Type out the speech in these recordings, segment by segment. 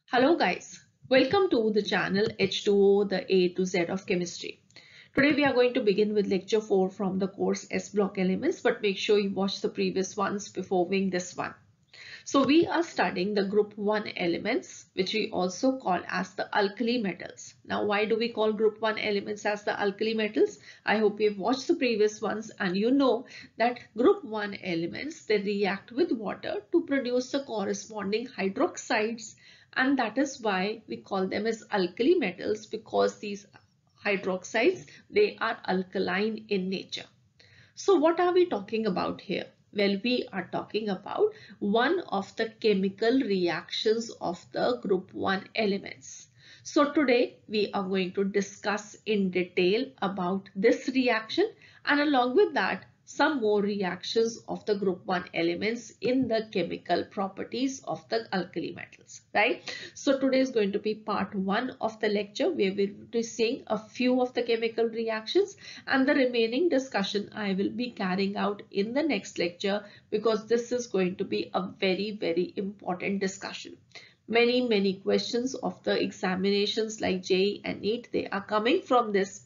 Hello guys, welcome to the channel H2O, the A to Z of chemistry. Today we are going to begin with lecture 4 from the course S block elements, but make sure you watch the previous ones before viewing this one. So we are studying the group 1 elements, which we also call as the alkali metals. Now why do we call group 1 elements as the alkali metals? I hope you've watched the previous ones and you know that group 1 elements, they react with water to produce the corresponding hydroxides, and that is why we call them as alkali metals, because these hydroxides, they are alkaline in nature. So what are we talking about here? Well, we are talking about one of the chemical reactions of the group 1 elements. So today we are going to discuss in detail about this reaction, and along with that some more reactions of the group 1 elements in the chemical properties of the alkali metals, right? So today is going to be part 1 of the lecture where we will be seeing a few of the chemical reactions, and the remaining discussion I will be carrying out in the next lecture, because this is going to be a very important discussion. Many questions of the examinations like JEE and NEET, they are coming from this.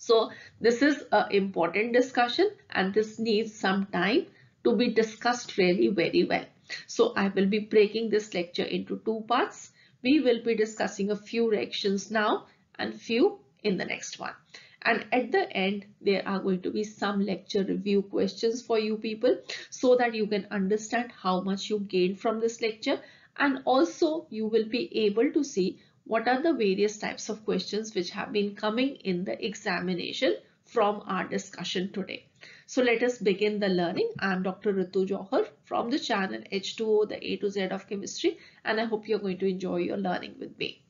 So this is an important discussion and this needs some time to be discussed really very well. So I will be breaking this lecture into two parts. We will be discussing a few reactions now and few in the next one. And at the end, there are going to be some lecture review questions for you people so that you can understand how much you gained from this lecture, and also you will be able to see what are the various types of questions which have been coming in the examination from our discussion today. So let us begin the learning. I am Dr. Ritu Johar from the channel H2O, the A to Z of chemistry, and I hope you're going to enjoy your learning with me.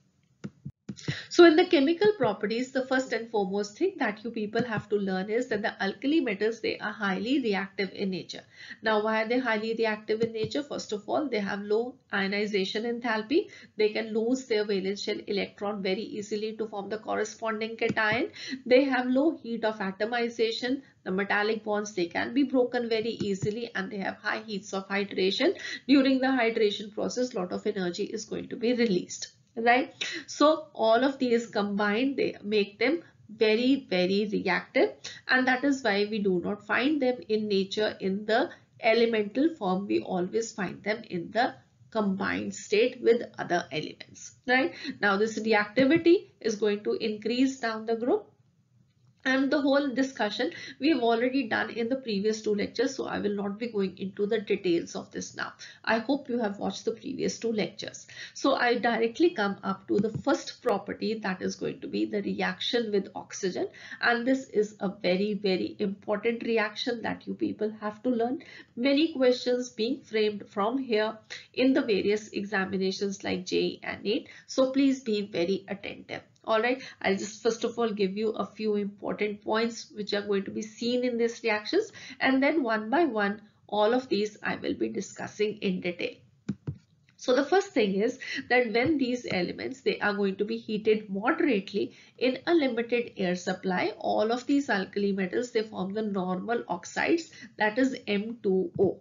So in the chemical properties, the first and foremost thing that you people have to learn is that the alkali metals, they are highly reactive in nature. Now, why are they highly reactive in nature? First of all, they have low ionization enthalpy. They can lose their valence shell electron very easily to form the corresponding cation. They have low heat of atomization. The metallic bonds, they can be broken very easily, and they have high heats of hydration. During the hydration process, lot of energy is going to be released. Right, so all of these combined, they make them very reactive, and that is why we do not find them in nature in the elemental form. We always find them in the combined state with other elements. Right, now this reactivity is going to increase down the group, and the whole discussion we have already done in the previous two lectures, so I will not be going into the details of this now. I hope you have watched the previous two lectures. So I directly come up to the first property, that is going to be the reaction with oxygen, and this is a very important reaction that you people have to learn. Many questions being framed from here in the various examinations like JEE and NEET, so please be very attentive. Alright, I'll just first of all give you a few important points which are going to be seen in these reactions, and then one by one all of these I will be discussing in detail. So the first thing is that when these elements, they are going to be heated moderately in a limited air supply, all of these alkali metals, they form the normal oxides, that is M2O.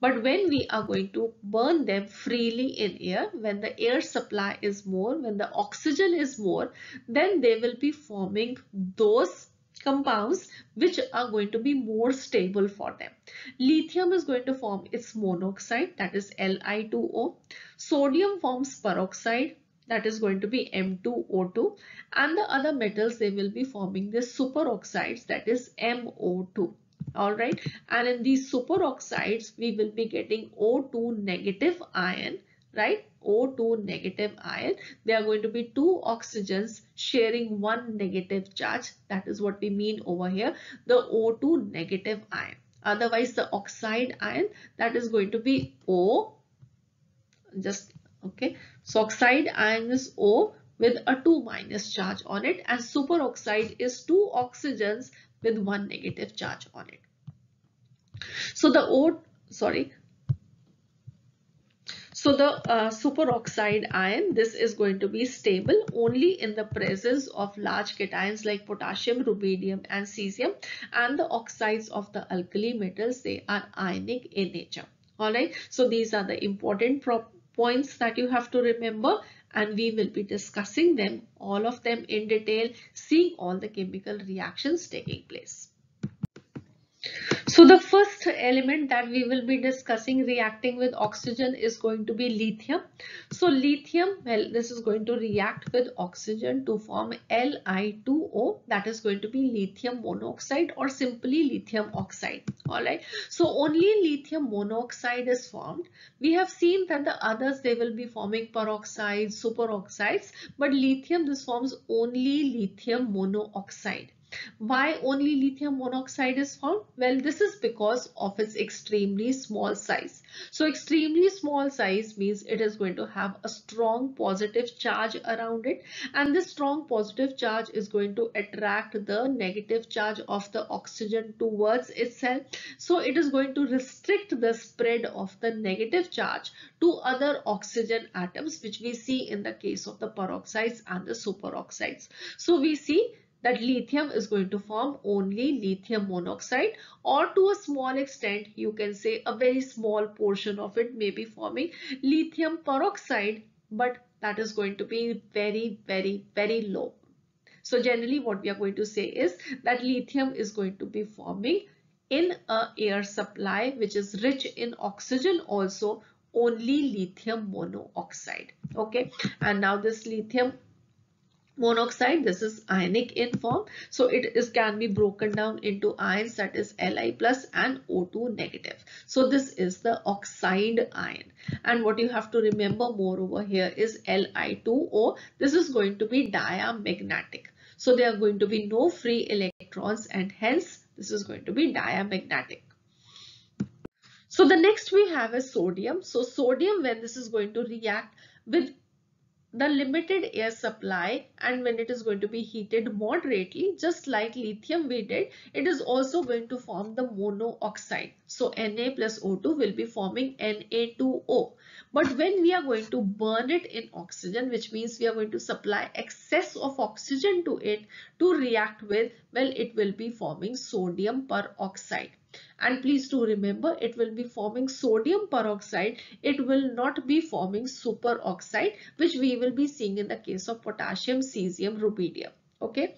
But when we are going to burn them freely in air, when the air supply is more, when the oxygen is more, then they will be forming those compounds which are going to be more stable for them. Lithium is going to form its monoxide, that is Li2O. Sodium forms peroxide, that is going to be M2O2, and the other metals, they will be forming the superoxides, that is MO2. Alright, and in these superoxides we will be getting O2 negative ion, right? O2 negative ion. There are going to be two oxygens sharing one negative charge. That is what we mean over here, the O2 negative ion. Otherwise the oxide ion, that is going to be O, just okay. So oxide ion is O with a 2 minus charge on it, and superoxide is two oxygens with one negative charge on it. So the superoxide ion, this is going to be stable only in the presence of large cations like potassium, rubidium and cesium, and the oxides of the alkali metals, they are ionic in nature. Alright, so these are the important points that you have to remember, and we will be discussing them, all of them in detail, seeing all the chemical reactions taking place. So the first element that we will be discussing reacting with oxygen is going to be lithium. So lithium, well, this is going to react with oxygen to form Li2O, that is going to be lithium monoxide or simply lithium oxide. All right. So only lithium monoxide is formed. We have seen that the others, they will be forming peroxides, superoxides, but lithium, this forms only lithium monoxide. Why only lithium monoxide is formed? Well, this is because of its extremely small size. So extremely small size means it is going to have a strong positive charge around it, and this strong positive charge is going to attract the negative charge of the oxygen towards itself. So it is going to restrict the spread of the negative charge to other oxygen atoms, which we see in the case of the peroxides and the superoxides. So we see that lithium is going to form only lithium monoxide, or to a small extent you can say a very small portion of it may be forming lithium peroxide, but that is going to be very low. So generally what we are going to say is that lithium is going to be forming in a air supply which is rich in oxygen also only lithium monoxide. Okay, and now this lithium monoxide, this is ionic in form, so it is can be broken down into ions, that is Li plus and O2 negative. So this is the oxide ion, and what you have to remember more over here is Li2O. This is going to be diamagnetic, so there are going to be no free electrons, and hence this is going to be diamagnetic. So the next we have is sodium. So sodium, when this is going to react with the limited air supply and when it is going to be heated moderately, just like lithium we did, it is also going to form the monoxide. So Na plus O2 will be forming Na2O. But when we are going to burn it in oxygen, which means we are going to supply excess of oxygen to it to react with, well, it will be forming sodium peroxide. And please do remember, it will be forming sodium peroxide. It will not be forming superoxide, which we will be seeing in the case of potassium, cesium, rubidium. Okay.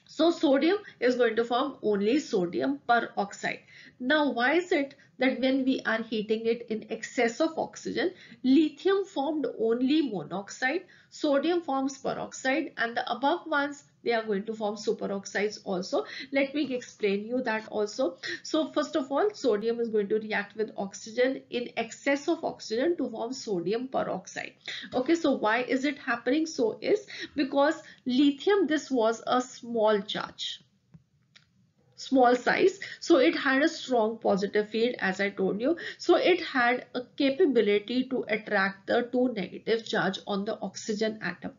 So sodium is going to form only sodium peroxide. Now, why is it that when we are heating it in excess of oxygen, lithium formed only monoxide, sodium forms peroxide, and the above ones, they are going to form superoxides also? Let me explain you that also. So first of all, sodium is going to react with oxygen in excess of oxygen to form sodium peroxide. Okay, so why is it happening? So is because lithium, this was a small charge, small size, so it had a strong positive field, as I told you. So it had a capability to attract the two negative charge on the oxygen atom.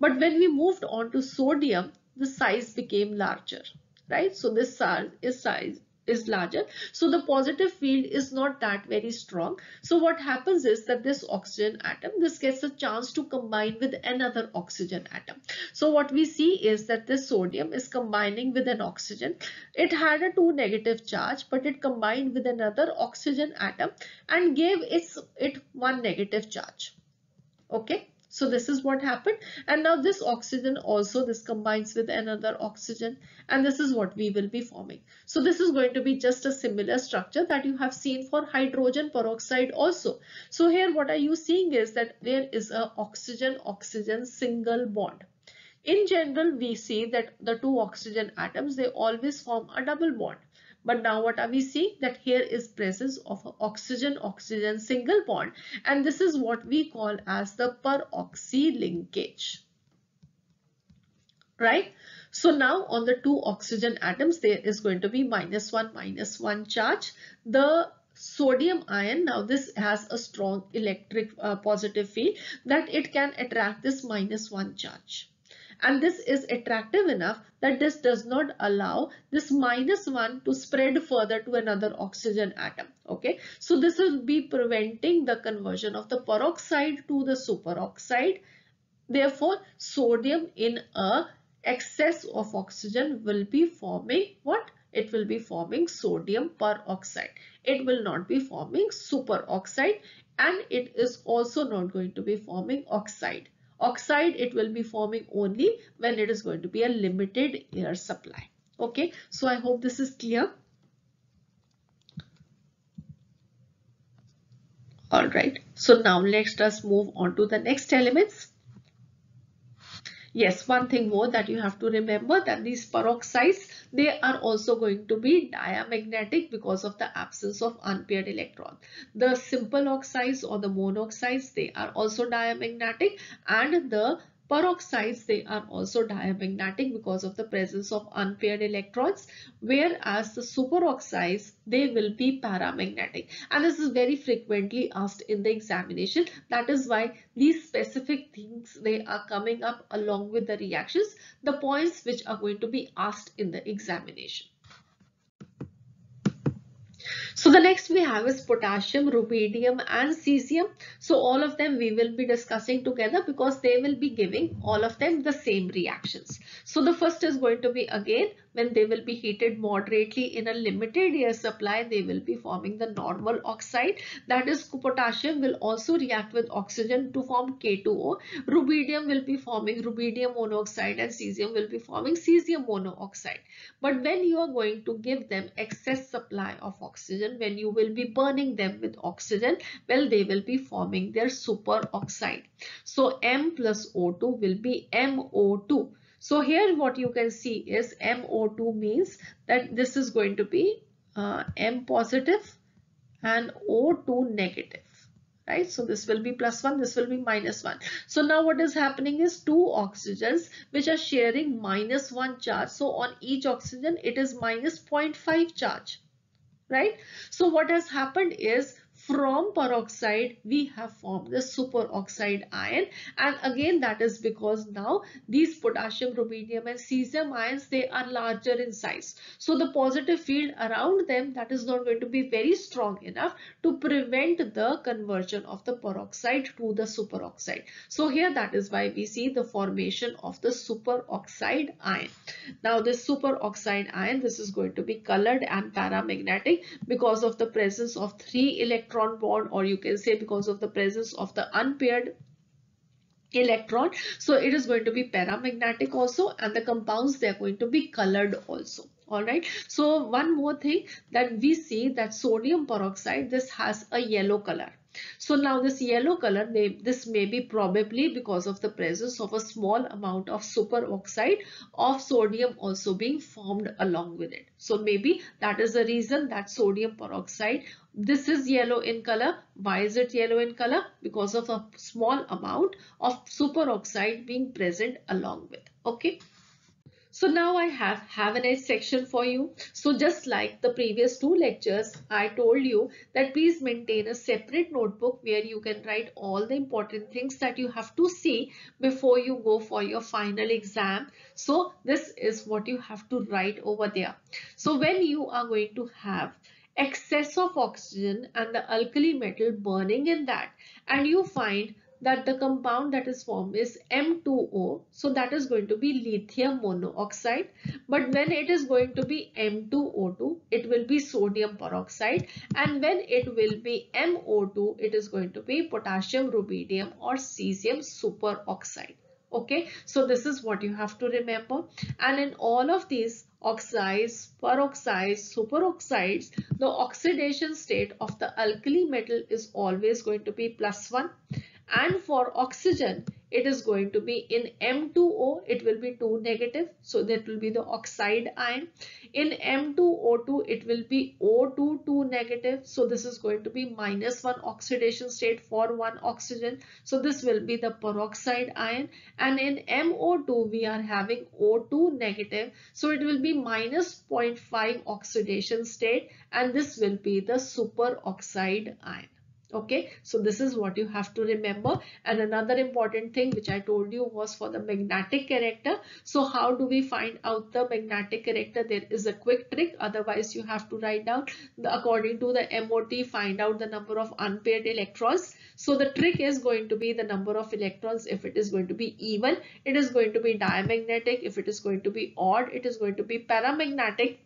But when we moved on to sodium, the size became larger, right? So this size is larger, so the positive field is not that very strong. So what happens is that this oxygen atom, this gets a chance to combine with another oxygen atom. So what we see is that this sodium is combining with an oxygen. It had a 2 negative charge, but it combined with another oxygen atom and gave it 1 negative charge. Okay. So this is what happened, and now this oxygen also, this combines with another oxygen, and this is what we will be forming. So this is going to be just a similar structure that you have seen for hydrogen peroxide also. So here what are you seeing is that there is a oxygen-oxygen single bond. In general, we see that the two oxygen atoms, they always form a double bond. But now what are we seeing? That here is presence of an oxygen-oxygen single bond, and this is what we call as the peroxy linkage. Right? So now on the two oxygen atoms, there is going to be -1 charge. The sodium ion, now this has a strong electric positive field that it can attract this -1 charge. And this is attractive enough that this does not allow this -1 to spread further to another oxygen atom. Okay, so this will be preventing the conversion of the peroxide to the superoxide. Therefore, sodium in a excess of oxygen will be forming what? It will be forming sodium peroxide. It will not be forming superoxide. and it is also not going to be forming oxide. Oxide it will be forming only when it is going to be a limited air supply. Okay, so I hope this is clear. All right, so now let us move on to the next elements. Yes, one thing more that you have to remember, that these peroxides, they are also going to be diamagnetic because of the absence of unpaired electron. The simple oxides or the monoxides, they are also diamagnetic, and the peroxides, they are also diamagnetic because of the presence of unpaired electrons, whereas the superoxides, they will be paramagnetic. And this is very frequently asked in the examination. That is why these specific things, they are coming up along with the reactions, the points which are going to be asked in the examination. So the next we have is potassium, rubidium and cesium. So all of them we will be discussing together because they will be giving all of them the same reactions. So the first is going to be, again, when they will be heated moderately in a limited air supply, they will be forming the normal oxide. That is, potassium will also react with oxygen to form K2O. Rubidium will be forming rubidium monoxide and cesium will be forming cesium monoxide. But when you are going to give them excess supply of oxygen, when you will be burning them with oxygen, well, they will be forming their superoxide. So M plus O2 will be MO2. So here what you can see is MO2 means that this is going to be M positive and O2 negative. Right, so this will be +1, this will be -1. So now what is happening is two oxygens which are sharing -1 charge. So on each oxygen it is -0.5 charge. Right, so what has happened is, from peroxide we have formed the superoxide ion, and again that is because now these potassium, rubidium and cesium ions, they are larger in size. So the positive field around them, that is not going to be very strong enough to prevent the conversion of the peroxide to the superoxide. So here that is why we see the formation of the superoxide ion. Now this superoxide ion, this is going to be colored and paramagnetic because of the presence of 3 electron bond, or you can say because of the presence of the unpaired electron. So it is going to be paramagnetic also, and the compounds, they are going to be colored also. All right, so one more thing that we see, that sodium peroxide, this has a yellow color. So now this yellow color, this may be probably because of the presence of a small amount of superoxide of sodium also being formed along with it. So maybe that is the reason that sodium peroxide, this is yellow in color. Why is it yellow in color? Because of a small amount of superoxide being present along with. Okay. So now I have an edge section for you. So just like the previous two lectures, I told you that please maintain a separate notebook where you can write all the important things that you have to see before you go for your final exam. So this is what you have to write over there. So when you are going to have excess of oxygen and the alkali metal burning in that, and you find that the compound that is formed is M2O. So that is going to be lithium monoxide. But when it is going to be M2O2, it will be sodium peroxide. And when it will be MO2, it is going to be potassium, rubidium or cesium superoxide. Okay, so this is what you have to remember. And in all of these oxides, peroxides, superoxides, the oxidation state of the alkali metal is always going to be +1. And for oxygen, it is going to be in M2O, it will be 2 negative. So that will be the oxide ion. In M2O2, it will be O2 2 negative. So this is going to be -1 oxidation state for one oxygen. So this will be the peroxide ion. And in MO2, we are having O2 negative. So it will be -0.5 oxidation state. And this will be the superoxide ion. Okay, so this is what you have to remember. And another important thing which I told you was for the magnetic character. So how do we find out the magnetic character? There is a quick trick. Otherwise you have to write down according to the MOT, find out the number of unpaired electrons. So the trick is going to be the number of electrons. If it is going to be even, it is going to be diamagnetic. If it is going to be odd, it is going to be paramagnetic.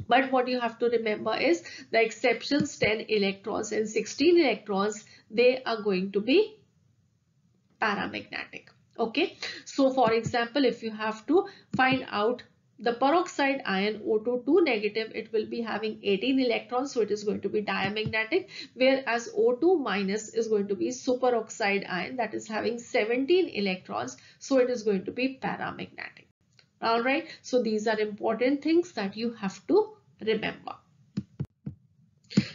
But what you have to remember is the exceptions 10 electrons and 16 electrons, they are going to be paramagnetic. Okay, so for example, if you have to find out the peroxide ion O2 2 negative, it will be having 18 electrons, so it is going to be diamagnetic, whereas O2 minus is going to be superoxide ion, that is having 17 electrons, so it is going to be paramagnetic. All right, so these are important things that you have to remember.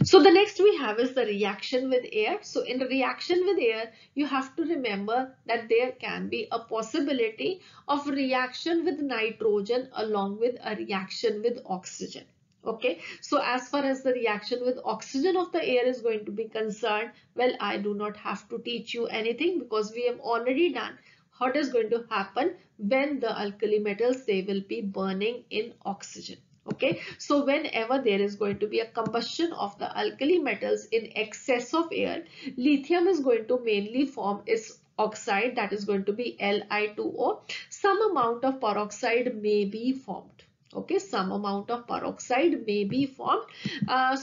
So the next we have is the reaction with air. So in the reaction with air, you have to remember that there can be a possibility of reaction with nitrogen along with a reaction with oxygen. Okay, so as far as the reaction with oxygen of the air is going to be concerned, well, I do not have to teach you anything because we have already done what is going to happen when the alkali metals, they will be burning in oxygen. Okay, so whenever there is going to be a combustion of the alkali metals in excess of air, lithium is going to mainly form its oxide, that is going to be Li2O. Some amount of peroxide may be formed. Okay, some amount of peroxide may be formed.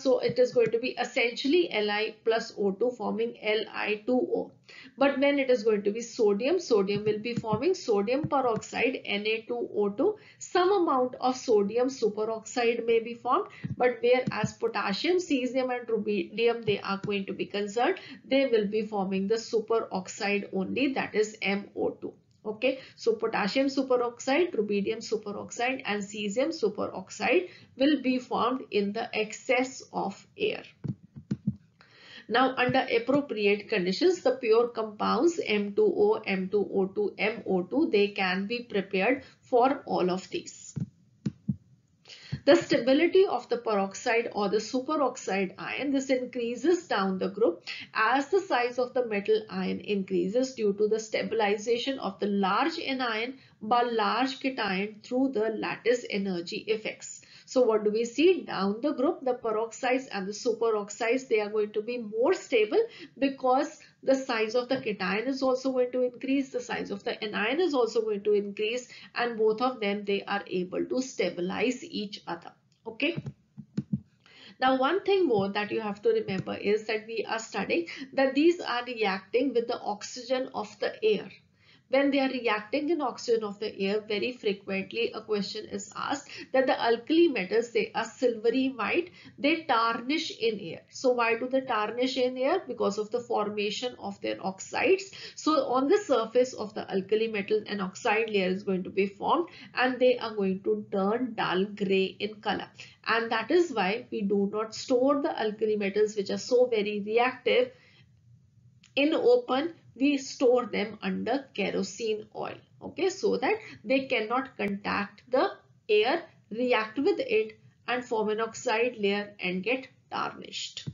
So it is going to be essentially Li plus O2 forming Li2O. But when it is going to be sodium, sodium will be forming sodium peroxide Na2O2. Some amount of sodium superoxide may be formed, but whereas potassium, cesium and rubidium, they are going to be concerned, they will be forming the superoxide only, that is MO2. Okay, so potassium superoxide, rubidium superoxide and cesium superoxide will be formed in the excess of air. Now, under appropriate conditions, the pure compounds M2O, M2O2, MO2, they can be prepared for all of these. The stability of the peroxide or the superoxide ion, this increases down the group as the size of the metal ion increases due to the stabilization of the large anion by large cation through the lattice energy effects. So what do we see? Down the group, the peroxides and the superoxides, they are going to be more stable because the size of the cation is also going to increase, the size of the anion is also going to increase, and both of them, they are able to stabilize each other. Okay. Now, one thing more that you have to remember is that we are studying that these are reacting with the oxygen of the air. When they are reacting in oxygen of the air, very frequently a question is asked that the alkali metals, they are silvery white, they tarnish in air. So why do they tarnish in air? Because of the formation of their oxides. So on the surface of the alkali metal, an oxide layer is going to be formed and they are going to turn dull gray in color. And that is why we do not store the alkali metals which are so very reactive in open. We store them under kerosene oil, okay, so that they cannot contact the air, react with it and form an oxide layer and get tarnished.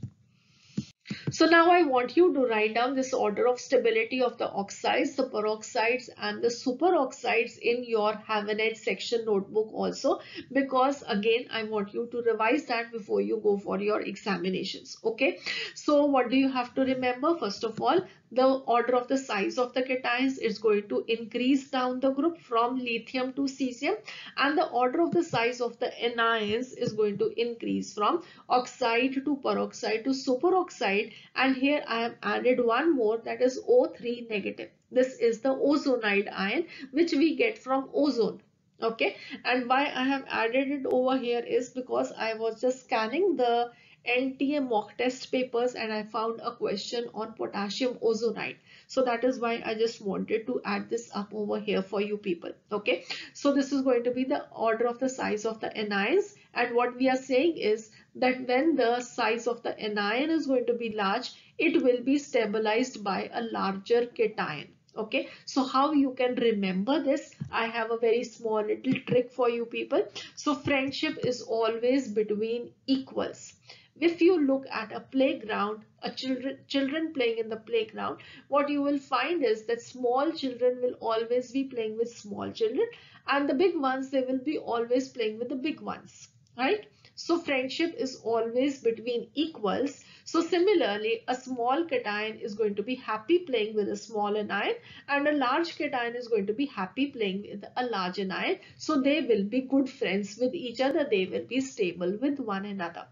So now I want you to write down this order of stability of the oxides, the peroxides and the superoxides in your Havanite section notebook also, because again I want you to revise that before you go for your examinations. Okay, so what do you have to remember? First of all, the order of the size of the cations is going to increase down the group from lithium to cesium, and the order of the size of the anions is going to increase from oxide to peroxide to superoxide. And here I have added one more, that is O3 negative. This is the ozonide ion which we get from ozone. Okay, and why I have added it over here is because I was just scanning the NTA mock test papers and I found a question on potassium ozonide. So that is why I just wanted to add this up over here for you people. Okay, so this is going to be the order of the size of the anions, and what we are saying is that when the size of the anion is going to be large, it will be stabilized by a larger cation. Okay, so how you can remember this? I have a very small little trick for you people. So friendship is always between equals. If you look at a playground, children playing in the playground, what you will find is that small children will always be playing with small children, and the big ones, they will be always playing with the big ones, right? So friendship is always between equals. So similarly, a small cation is going to be happy playing with a small anion, and a large cation is going to be happy playing with a large anion. So they will be good friends with each other. They will be stable with one another.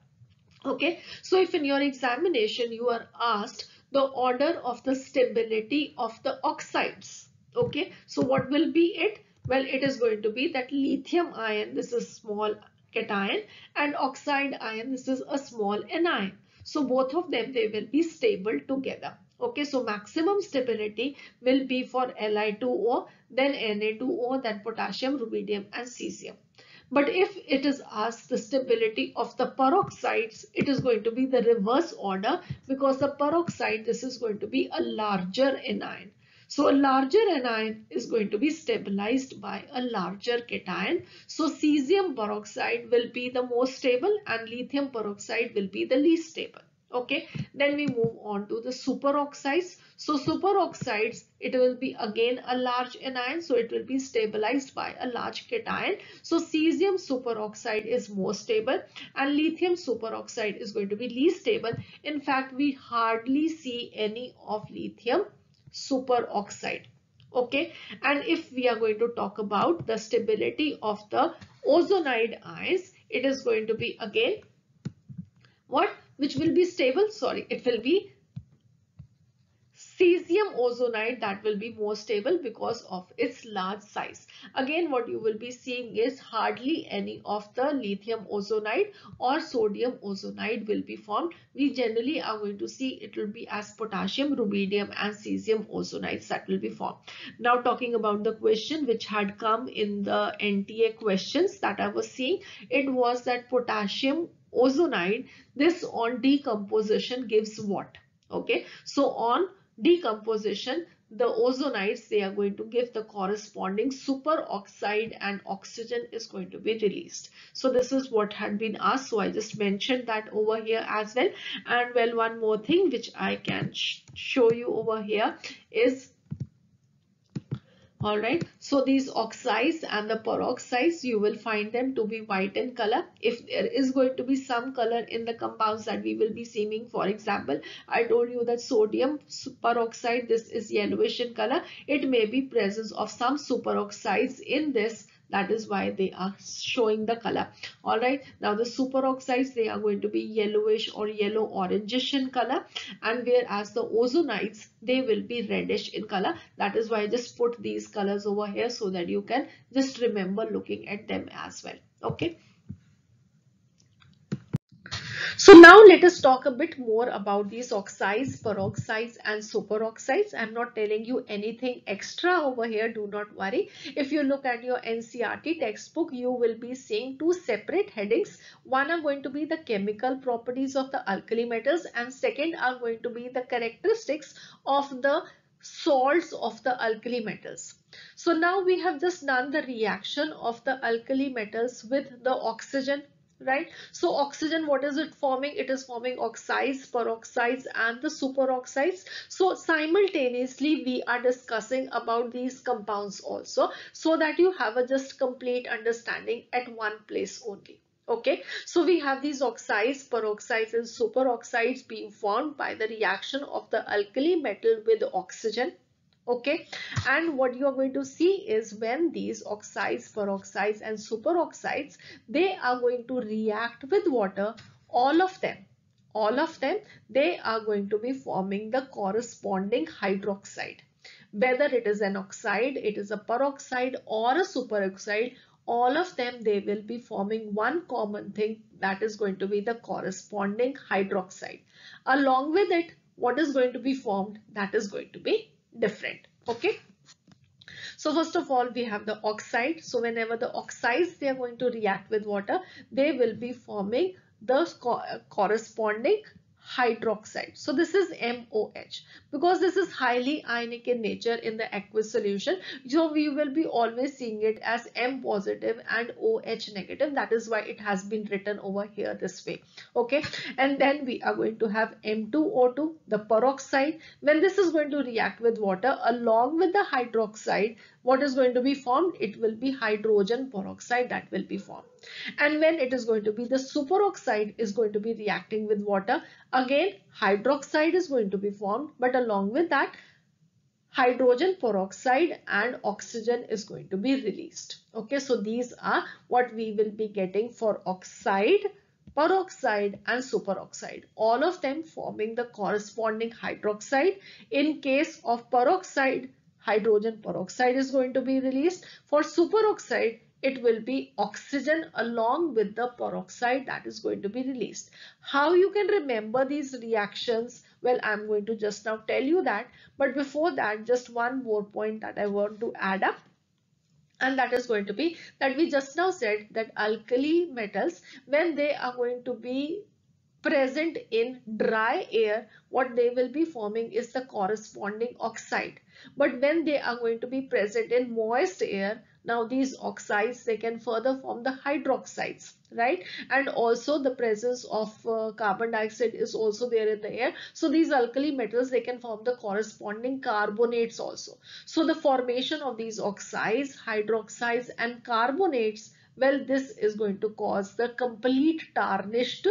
Okay, so if in your examination you are asked the order of the stability of the oxides, okay, so what will be it? Well, it is going to be that lithium ion, this is small cation, and oxide ion, this is a small anion. So both of them, they will be stable together. Okay, so maximum stability will be for Li2O, then Na2O, then potassium, rubidium, and cesium. But if it is asked the stability of the peroxides, it is going to be the reverse order, because the peroxide, this is going to be a larger anion. So a larger anion is going to be stabilized by a larger cation. So cesium peroxide will be the most stable and lithium peroxide will be the least stable. Okay, then we move on to the superoxides. So superoxides, it will be again a large anion, so it will be stabilized by a large cation. So cesium superoxide is more stable and lithium superoxide is going to be least stable. In fact, we hardly see any of lithium superoxide. Okay, and if we are going to talk about the stability of the ozonide ions, it is going to be again what? Which will be stable? Sorry, it will be cesium ozonide, that will be more stable because of its large size. Again, what you will be seeing is hardly any of the lithium ozonide or sodium ozonide will be formed. We generally are going to see it will be as potassium, rubidium, and cesium ozonides that will be formed. Now talking about the question which had come in the NTA questions that I was seeing, it was that potassium ozonide, this on decomposition gives what? Okay, so on decomposition, the ozonides, they are going to give the corresponding superoxide and oxygen is going to be released. So this is what had been asked. So I just mentioned that over here as well. And well, one more thing which I can show you over here is, all right, so these oxides and the peroxides, you will find them to be white in color. If there is going to be some color in the compounds that we will be seeing, for example, I told you that sodium peroxide, this is yellowish in color. It may be presence of some superoxides in this. That is why they are showing the color. All right. Now the superoxides, they are going to be yellowish or yellow orangish in color, and whereas the ozonides, they will be reddish in color. That is why I just put these colors over here so that you can just remember looking at them as well. Okay. So now let us talk a bit more about these oxides, peroxides, and superoxides. I'm not telling you anything extra over here, do not worry. If you look at your NCERT textbook, you will be seeing two separate headings. One are going to be the chemical properties of the alkali metals, and second are going to be the characteristics of the salts of the alkali metals. So now we have just done the reaction of the alkali metals with the oxygen, right? So oxygen, what is it forming? It is forming oxides, peroxides, and the superoxides. So simultaneously we are discussing about these compounds also, so that you have a just complete understanding at one place only. Okay, so we have these oxides, peroxides, and superoxides being formed by the reaction of the alkali metal with oxygen. Okay, and what you are going to see is when these oxides, peroxides, and superoxides, they are going to react with water, all of them, they are going to be forming the corresponding hydroxide. Whether it is an oxide, it is a peroxide, or a superoxide, all of them, they will be forming one common thing, that is going to be the corresponding hydroxide. Along with it, what is going to be formed? That is going to be different. Okay, so first of all we have the oxide. So whenever the oxides, they are going to react with water, they will be forming the corresponding hydroxide. So this is MOH, because this is highly ionic in nature in the aqueous solution, so we will be always seeing it as M positive and OH negative. That is why it has been written over here this way. Okay, and then we are going to have M2O2, the peroxide. When this is going to react with water along with the hydroxide, what is going to be formed? It will be hydrogen peroxide that will be formed. And when it is going to be the superoxide is going to be reacting with water, again hydroxide is going to be formed, but along with that hydrogen peroxide and oxygen is going to be released. Okay, so these are what we will be getting for oxide, peroxide and superoxide, all of them forming the corresponding hydroxide. In case of peroxide, hydrogen peroxide is going to be released. For superoxide, it will be oxygen along with the peroxide that is going to be released. How you can remember these reactions? Well, I'm going to just now tell you that, but before that, just one more point that I want to add up. And that is going to be that we just now said that alkali metals, when they are going to be present in dry air, what they will be forming is the corresponding oxide. But when they are going to be present in moist air, now these oxides, they can further form the hydroxides, right? And also the presence of carbon dioxide is also there in the air. So these alkali metals, they can form the corresponding carbonates also. So the formation of these oxides, hydroxides and carbonates, well, this is going to cause the complete tarnished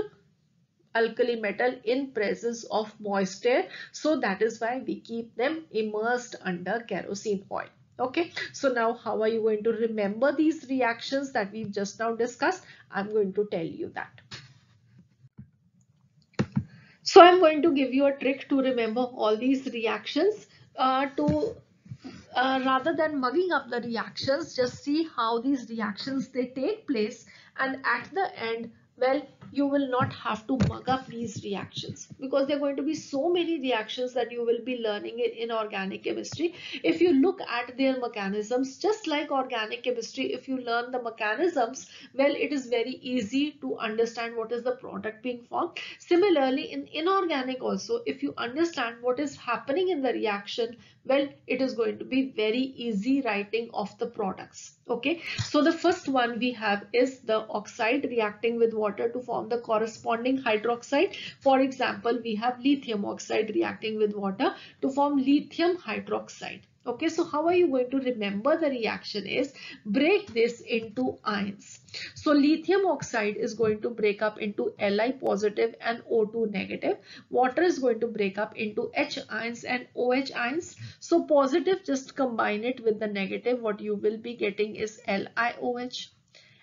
alkali metal in presence of moist air. So that is why we keep them immersed under kerosene oil. Okay, so now how are you going to remember these reactions that we've just now discussed? I'm going to tell you that. So I'm going to give you a trick to remember all these reactions. Rather than mugging up the reactions, just see how these reactions they take place, and at the end, well, you will not have to mug up these reactions, because there are going to be so many reactions that you will be learning in organic chemistry. If you look at their mechanisms, just like organic chemistry, if you learn the mechanisms, well, it is very easy to understand what is the product being formed. Similarly, in inorganic also, if you understand what is happening in the reaction, well, it is going to be very easy writing of the products. Okay, so the first one we have is the oxide reacting with water to form the corresponding hydroxide. For example, we have lithium oxide reacting with water to form lithium hydroxide. Okay, so how are you going to remember the reaction is break this into ions. So lithium oxide is going to break up into Li positive and O2 negative. Water is going to break up into H ions and OH ions. So positive, just combine it with the negative. What you will be getting is LiOH.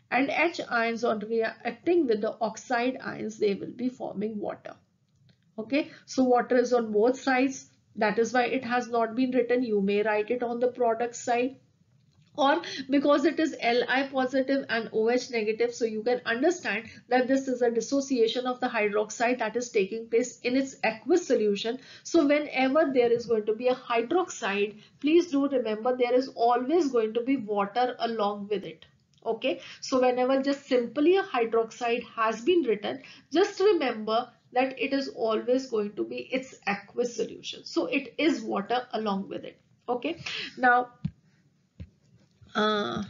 And H ions on reacting with the oxide ions, they will be forming water. Okay, so water is on both sides. That is why it has not been written. You may write it on the product side, or because it is Li positive and OH negative, so you can understand that this is a dissociation of the hydroxide that is taking place in its aqueous solution. So whenever there is going to be a hydroxide, please do remember there is always going to be water along with it. Okay, so whenever just simply a hydroxide has been written, just remember that it is always going to be its aqueous solution. So it is water along with it. Okay, now uh,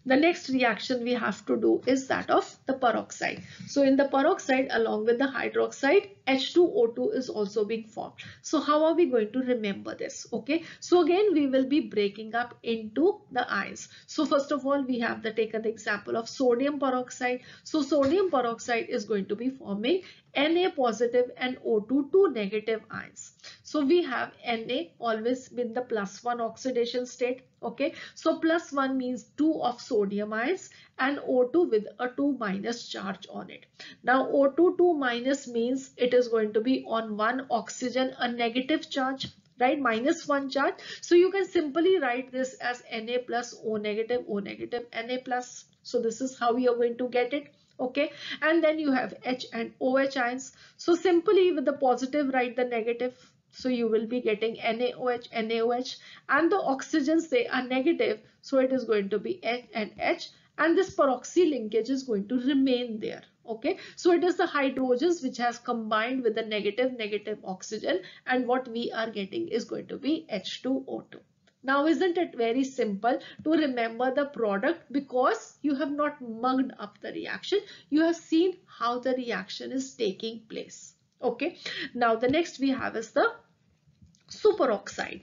the next reaction we have to do is that of the peroxide. So in the peroxide, along with the hydroxide, H2O2 is also being formed. So how are we going to remember this? Okay, so again we will be breaking up into the ions. So first of all, we have taken the example of sodium peroxide. So sodium peroxide is going to be forming Na positive and O2 two negative ions. So we have Na always with the +1 oxidation state. Okay, so +1 means 2 of sodium ions and O2 with a 2 minus charge on it. Now O2 2 minus means it is going to be on one oxygen a negative charge, right? -1 charge. So you can simply write this as Na plus O negative Na plus. So this is how you are going to get it. Okay, and then you have H and OH ions. So simply with the positive write the negative. So you will be getting NaOH, NaOH, and the oxygens, they are negative. So it is going to be H and H, and this peroxy linkage is going to remain there. Okay, so it is the hydrogens which has combined with the negative oxygen, and what we are getting is going to be H2O2. Now, isn't it very simple to remember the product, because you have not mugged up the reaction, you have seen how the reaction is taking place. Okay, now the next we have is the superoxide.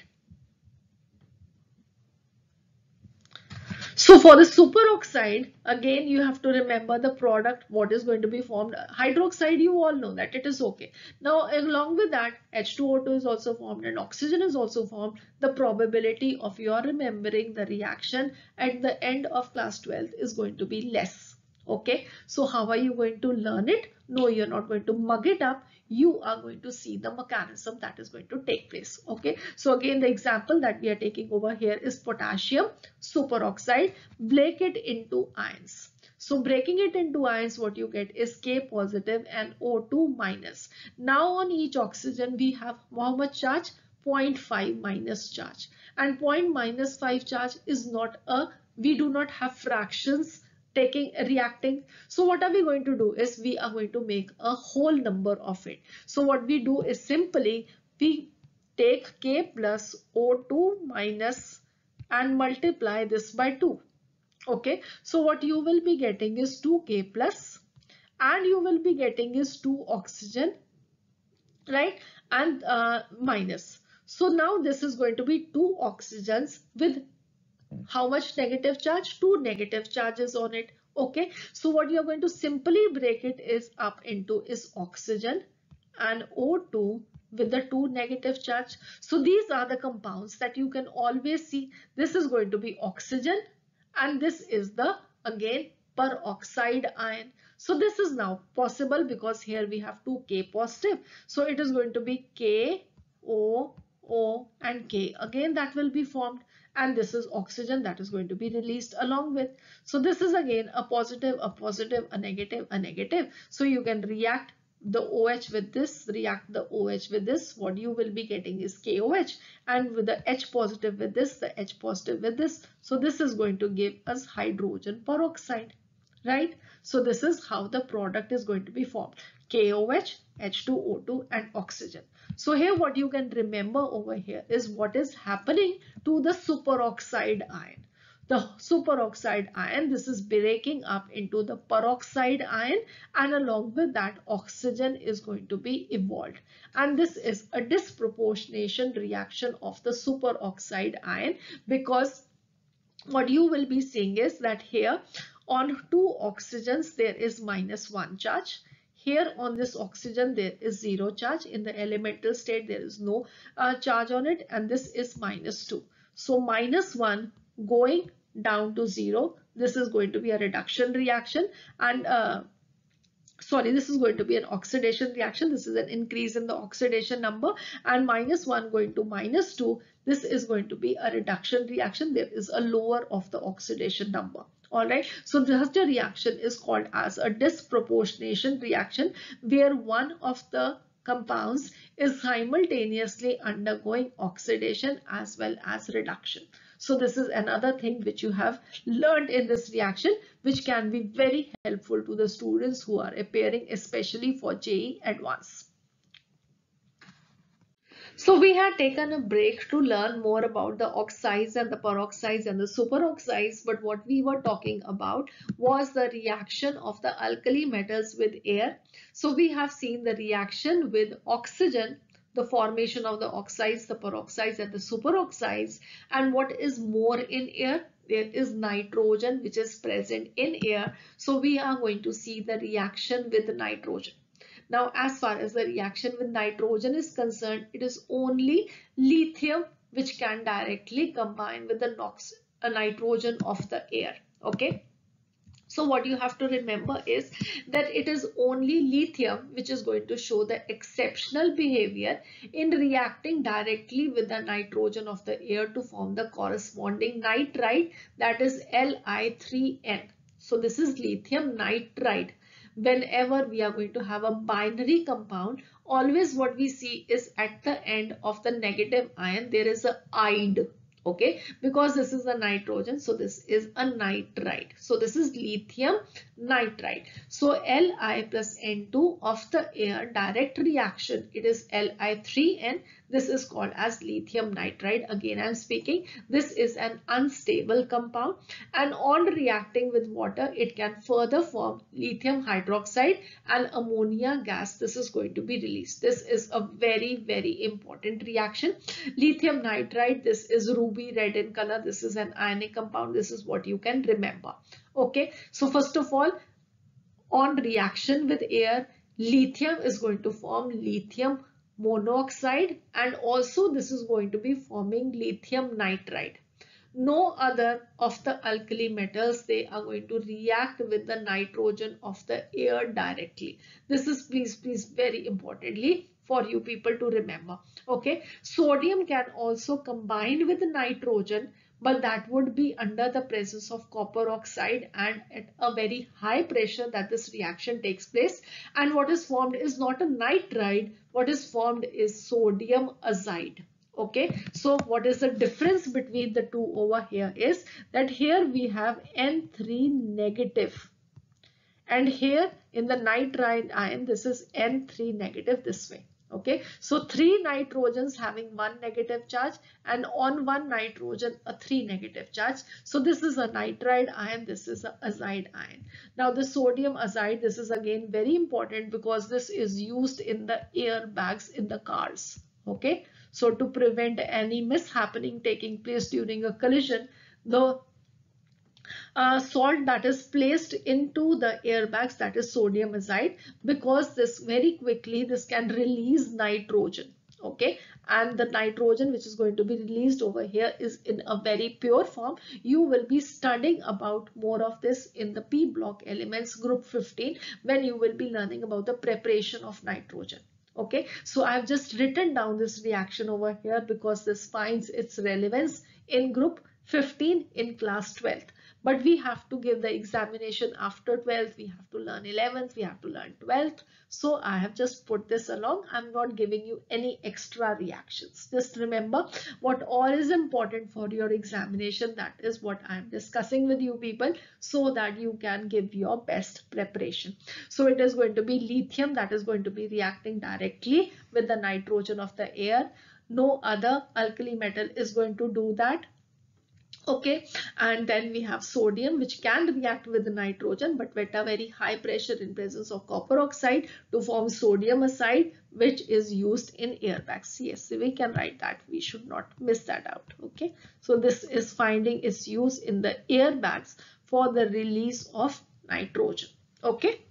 So for the superoxide, again, you have to remember the product, what is going to be formed. Hydroxide, you all know that it is okay. Now, along with that, H2O2 is also formed and oxygen is also formed. The probability of your remembering the reaction at the end of class 12 is going to be less. Okay, so how are you going to learn it? No, you're not going to mug it up. You are going to see the mechanism that is going to take place. Okay, so again, the example that we are taking over here is potassium superoxide. Break it into ions. So breaking it into ions, what you get is K positive and O2 minus. Now on each oxygen, we have how much charge? 0.5 minus charge. And 0.5 charge is not a, we do not have fractions reacting. So what are we going to do is we are going to make a whole number of it. So what we do is simply we take K plus O2 minus and multiply this by 2. Okay, so what you will be getting is 2K plus and you will be getting is 2 oxygen, right, and minus. So now this is going to be 2 oxygens with how much negative charge? 2 negative charges on it. Okay, so what you're going to simply break it is up into is oxygen and O2 with the 2 negative charge. So these are the compounds that you can always see. This is going to be oxygen and this is the again peroxide ion. So this is now possible because here we have 2 K positive. So it is going to be K, O and K. Again that will be formed and this is oxygen that is going to be released along with. So this is again a positive, a negative, a negative. So you can react the OH with this, react the OH with this. What you will be getting is KOH, and with the H positive with this, the H positive with this. So this is going to give us hydrogen peroxide, right? So this is how the product is going to be formed. KOH, H2O2 and oxygen. So here what you can remember over here is what is happening to the superoxide ion. The superoxide ion, this is breaking up into the peroxide ion and along with that oxygen is going to be evolved. And this is a disproportionation reaction of the superoxide ion because what you will be seeing is that here on 2 oxygens there is -1 charge. Here on this oxygen there is 0 charge. In the elemental state there is no charge on it and this is -2. So -1 going down to 0. This is going to be a reduction reaction and sorry, this is going to be an oxidation reaction. This is an increase in the oxidation number and -1 going to -2. This is going to be a reduction reaction. There is a lower of the oxidation number. All right. So such a reaction is called as a disproportionation reaction where one of the compounds is simultaneously undergoing oxidation as well as reduction. So this is another thing which you have learned in this reaction, which can be very helpful to the students who are appearing especially for JEE Advanced. So we had taken a break to learn more about the oxides and the peroxides and the superoxides, but what we were talking about was the reaction of the alkali metals with air. So we have seen the reaction with oxygen, the formation of the oxides, the peroxides and the superoxides, and what is more in air? There is nitrogen which is present in air. So we are going to see the reaction with nitrogen. Now, as far as the reaction with nitrogen is concerned, it is only lithium which can directly combine with the nitrogen of the air. Okay. So what you have to remember is that it is only lithium which is going to show the exceptional behavior in reacting directly with the nitrogen of the air to form the corresponding nitride, that is Li3N. So this is lithium nitride. Whenever we are going to have a binary compound, always what we see is at the end of the negative ion there is a "ide." Okay, because this is a nitrogen, so this is a nitride. So this is lithium nitride. So Li plus N2 of the air, direct reaction, it is Li3N. This is called as lithium nitride. Again, I'm speaking, this is an unstable compound, and on reacting with water, it can further form lithium hydroxide and ammonia gas. This is going to be released. This is a very, very important reaction. Lithium nitride, this is ruby red in color. This is an ionic compound. This is what you can remember. Okay, so first of all, on reaction with air, lithium is going to form lithium monoxide, and also this is going to be forming lithium nitride. No other of the alkali metals, they are going to react with the nitrogen of the air directly. This is please very importantly for you people to remember. Okay, sodium can also combine with nitrogen, but that would be under the presence of copper oxide and at a very high pressure that this reaction takes place. And what is formed is not a nitride, what is formed is sodium azide. Okay, so what is the difference between the two over here is that here we have N3 negative, and here in the nitride ion this is N3 negative this way. Okay, so 3 nitrogens having 1 negative charge, and on 1 nitrogen a 3 negative charge. So this is a nitride ion, this is a azide ion. Now the sodium azide, this is again very important because this is used in the airbags in the cars. Okay, so to prevent any mishappening taking place during a collision, the salt that is placed into the airbags, that is sodium azide, because this very quickly this can release nitrogen. Okay, and the nitrogen which is going to be released over here is in a very pure form. You will be studying about more of this in the P block elements group 15 when you will be learning about the preparation of nitrogen. Okay, so I have just written down this reaction over here because this finds its relevance in group 15 in class 12th. But we have to give the examination after 12th, we have to learn 11th, we have to learn 12th. So I have just put this along. I'm not giving you any extra reactions. Just remember what all is important for your examination. That is what I'm discussing with you people so that you can give your best preparation. So it is going to be lithium that is going to be reacting directly with the nitrogen of the air. No other alkali metal is going to do that. Okay, and then we have sodium which can react with the nitrogen but at a very high pressure in presence of copper oxide to form sodium azide, which is used in airbags. Yes, so we can write that, we should not miss that out. Okay, so this is finding its use in the airbags for the release of nitrogen. Okay,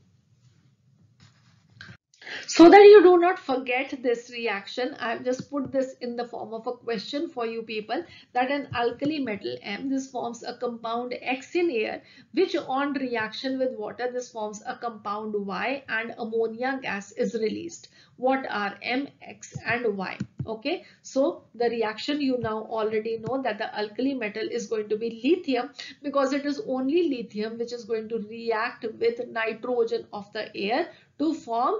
so that you do not forget this reaction, I have just put this in the form of a question for you people, that an alkali metal M, this forms a compound X in air, which on reaction with water, this forms a compound Y and ammonia gas is released. What are M, X and Y? Okay, so the reaction you now already know that the alkali metal is going to be lithium, because it is only lithium which is going to react with nitrogen of the air to form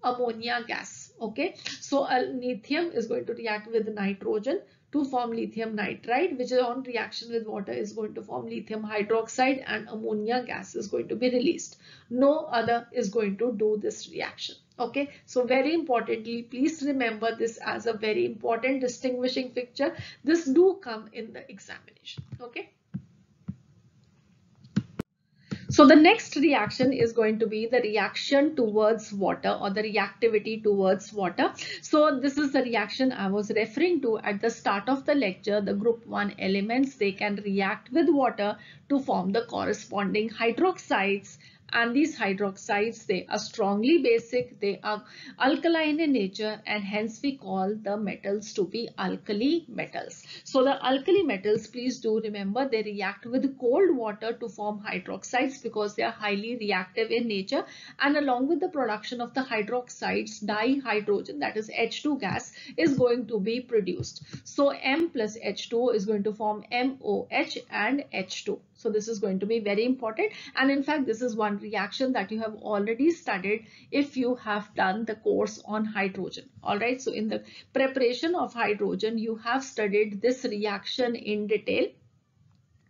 ammonia gas. Okay, so lithium is going to react with nitrogen to form lithium nitride, which is on reaction with water is going to form lithium hydroxide, and ammonia gas is going to be released. No other is going to do this reaction. Okay, so very importantly, please remember this as a very important distinguishing feature. This do come in the examination. Okay. So the next reaction is going to be the reaction towards water, or the reactivity towards water. So this is the reaction I was referring to at the start of the lecture. The group 1 elements, they can react with water to form the corresponding hydroxides. And these hydroxides, they are strongly basic, they are alkaline in nature, and hence we call the metals to be alkali metals. So the alkali metals, please do remember, they react with cold water to form hydroxides because they are highly reactive in nature, and along with the production of the hydroxides, dihydrogen, that is H2 gas, is going to be produced. So M plus H2 is going to form MOH and H2. So this is going to be very important, and in fact this is one reaction that you have already studied if you have done the course on hydrogen. Alright, so in the preparation of hydrogen you have studied this reaction in detail.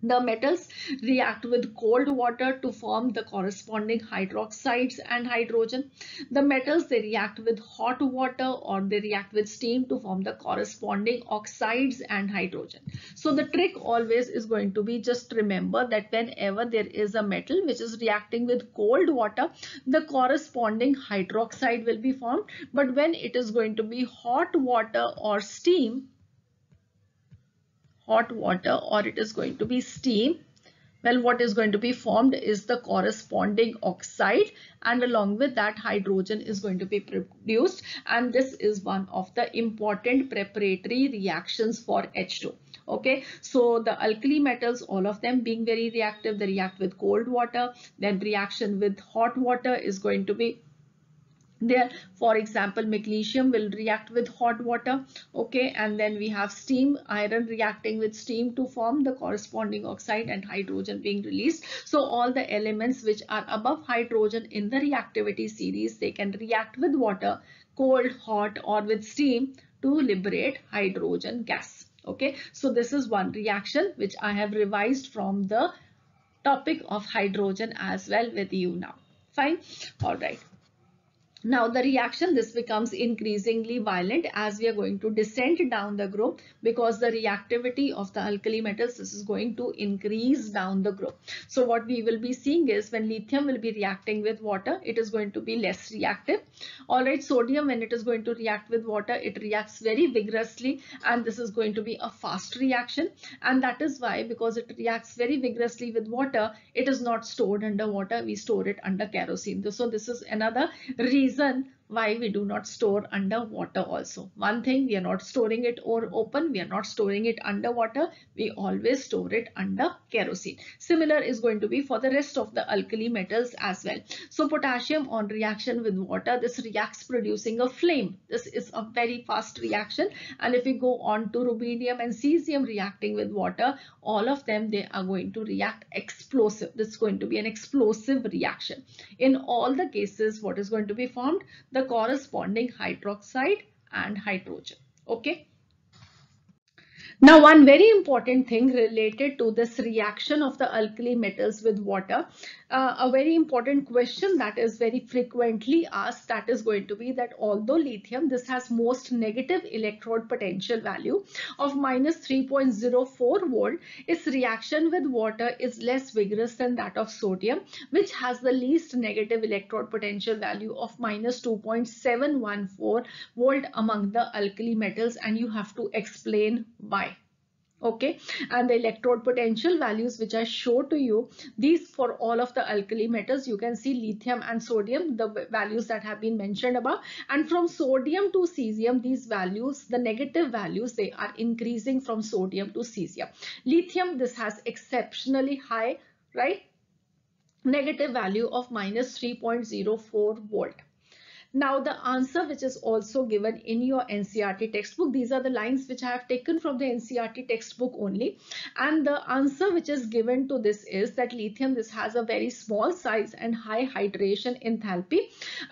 The metals react with cold water to form the corresponding hydroxides and hydrogen. The metals, they react with hot water or they react with steam to form the corresponding oxides and hydrogen. So the trick always is going to be, just remember that whenever there is a metal which is reacting with cold water, the corresponding hydroxide will be formed. But when it is going to be hot water or steam, or it is going to be steam, well, what is going to be formed is the corresponding oxide, and along with that hydrogen is going to be produced, and this is one of the important preparatory reactions for H2. Okay, so the alkali metals, all of them being very reactive, they react with cold water, then reaction with hot water is going to be there. For example, magnesium will react with hot water. Okay, and then we have steam, iron reacting with steam to form the corresponding oxide and hydrogen being released. So all the elements which are above hydrogen in the reactivity series, they can react with water, cold, hot, or with steam to liberate hydrogen gas. Okay, so this is one reaction which I have revised from the topic of hydrogen as well with you now. Fine. All right. Now the reaction, this becomes increasingly violent as we are going to descend down the group, because the reactivity of the alkali metals, this is going to increase down the group. So what we will be seeing is, when lithium will be reacting with water, it is going to be less reactive. Alright, sodium, when it is going to react with water, it reacts very vigorously, and this is going to be a fast reaction. And that is why, because it reacts very vigorously with water, it is not stored under water, we store it under kerosene. So this is another reason why we do not store under water also. One thing, we are not storing it over open, we are not storing it underwater, we always store it under kerosene. Similar is going to be for the rest of the alkali metals as well. So potassium, on reaction with water, this reacts producing a flame. This is a very fast reaction. And if we go on to rubidium and cesium reacting with water, all of them, they are going to react explosive. This is going to be an explosive reaction. In all the cases, what is going to be formed? The corresponding hydroxide and hydrogen. Okay. Now, one very important thing related to this reaction of the alkali metals with water, a very important question that is very frequently asked, that is going to be that although lithium, this has most negative electrode potential value of minus 3.04 volt, its reaction with water is less vigorous than that of sodium, which has the least negative electrode potential value of minus 2.714 volt among the alkali metals, and you have to explain why. Okay, and the electrode potential values which I show to you, these for all of the alkali metals, you can see lithium and sodium, the values that have been mentioned above, and from sodium to cesium, these values, the negative values, they are increasing from sodium to cesium. Lithium, this has exceptionally high, right, negative value of minus 3.04 volt. Now the answer which is also given in your NCERT textbook, these are the lines which I have taken from the NCERT textbook only, and the answer which is given to this is that lithium, this has a very small size and high hydration enthalpy,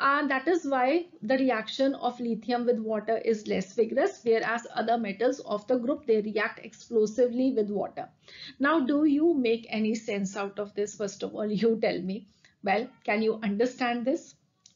and that is why the reaction of lithium with water is less vigorous, whereas other metals of the group, they react explosively with water. Now, do you make any sense out of this? First of all, you tell me. Well, can you understand this?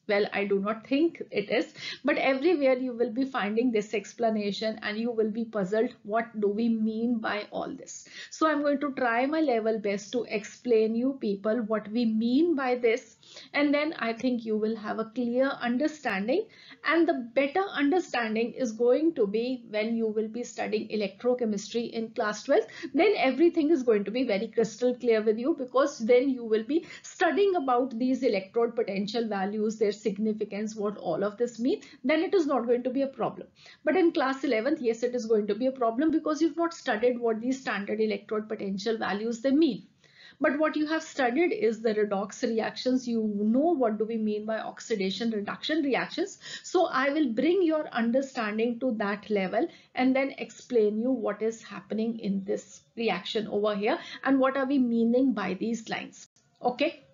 Well, I do not think it is, but everywhere you will be finding this explanation and you will be puzzled, what do we mean by all this? So I'm going to try my level best to explain you people what we mean by this, and then I think you will have a clear understanding, and the better understanding is going to be when you will be studying electrochemistry in class 12. Then everything is going to be very crystal clear with you, because then you will be studying about these electrode potential values, their significance, what all of this mean. Then it is not going to be a problem. But in class 11th, yes, it is going to be a problem, because you've not studied what these standard electrode potential values they mean. But what you have studied is the redox reactions. You know what do we mean by oxidation reduction reactions. So I will bring your understanding to that level and then explain you what is happening in this reaction over here and what are we meaning by these lines. Okay.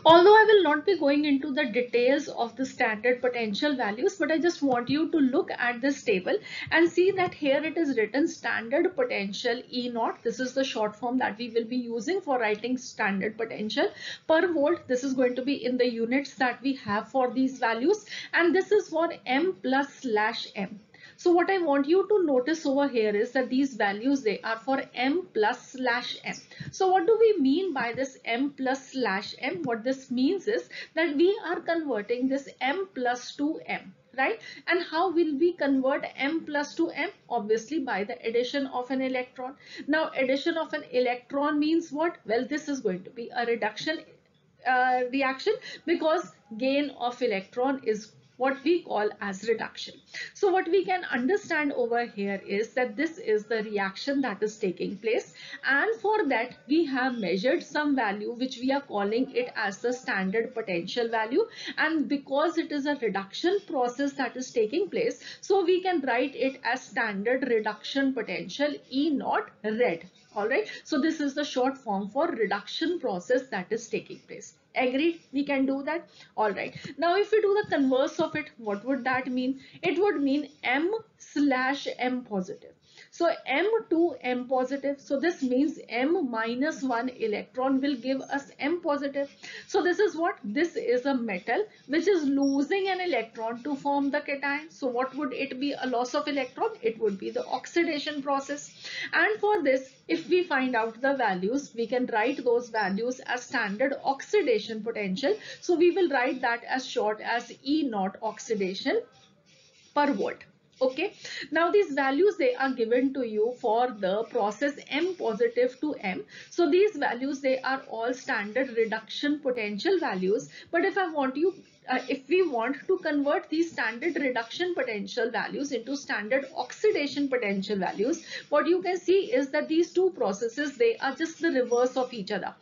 Although I will not be going into the details of the standard potential values, but I just want you to look at this table and see that here it is written standard potential E naught. This is the short form that we will be using for writing standard potential per volt. This is going to be in the units that we have for these values, and this is for M plus slash M. So what I want you to notice over here is that these values, they are for M plus slash M. So what do we mean by this M plus slash M? What this means is that we are converting this M plus to M, right? And how will we convert M plus to M? Obviously by the addition of an electron. Now addition of an electron means what? Well, this is going to be a reduction reaction, because gain of electron is what we call as reduction. So what we can understand over here is that this is the reaction that is taking place, and for that we have measured some value which we are calling it as the standard potential value, and because it is a reduction process that is taking place, so we can write it as standard reduction potential E naught red. Alright, so this is the short form for reduction process that is taking place. Agreed? We can do that. Alright, now if we do the converse of it, what would that mean? It would mean M slash M positive. So M to M positive. So this means M minus 1 electron will give us M positive. So this is what? This is a metal which is losing an electron to form the cation. So what would it be? A loss of electron? It would be the oxidation process. And for this, if we find out the values, we can write those values as standard oxidation potential. So we will write that as short as E naught oxidation per volt. Okay, now these values, they are given to you for the process M positive to M. So these values, they are all standard reduction potential values. But if we want to convert these standard reduction potential values into standard oxidation potential values, what you can see is that these two processes, they are just the reverse of each other.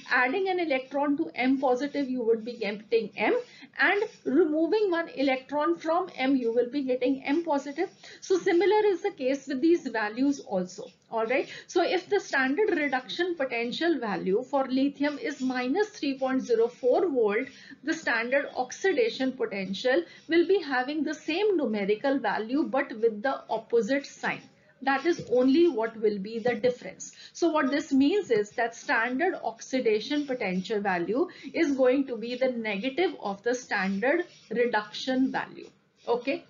Adding an electron to M positive, you would be getting M, and removing one electron from M, you will be getting M positive. So similar is the case with these values also. Alright, so if the standard reduction potential value for lithium is minus 3.04 volt, the standard oxidation potential will be having the same numerical value but with the opposite sign. That is only what will be the difference. So what this means is that standard oxidation potential value is going to be the negative of the standard reduction value. Okay,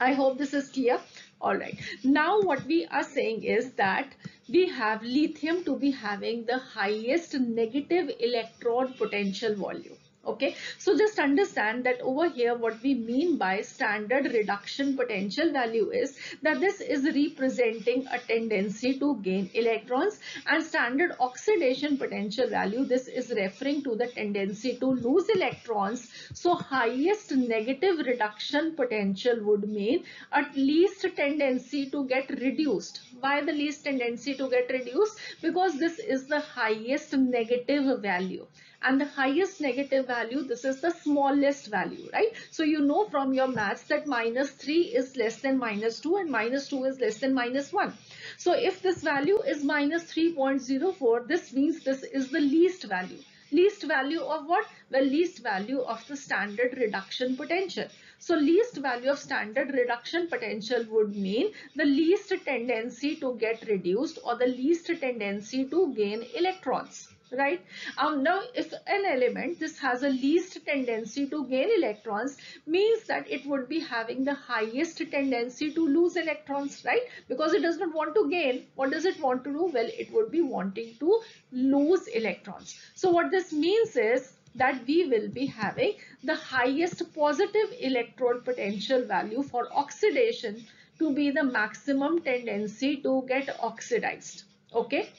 I hope this is clear. Alright, now what we are saying is that we have lithium to be having the highest negative electron potential volume. Okay, so just understand that over here what we mean by standard reduction potential value is that this is representing a tendency to gain electrons, and standard oxidation potential value, this is referring to the tendency to lose electrons. So highest negative reduction potential would mean at least tendency to get reduced. Why the least tendency to get reduced? Because this is the highest negative value, and the highest negative value, this is the smallest value, right? So you know from your maths that minus 3 is less than minus 2 and minus 2 is less than minus 1. So if this value is minus 3.04, this means this is the least value. Least value of what? Well, least value of the standard reduction potential. So least value of standard reduction potential would mean the least tendency to get reduced or the least tendency to gain electrons. Right? Now, if an element, this has a least tendency to gain electrons, means that it would be having the highest tendency to lose electrons, right? Because it does not want to gain. What does it want to do? Well, it would be wanting to lose electrons. So what this means is that we will be having the highest positive electrode potential value for oxidation to be the maximum tendency to get oxidized. Okay.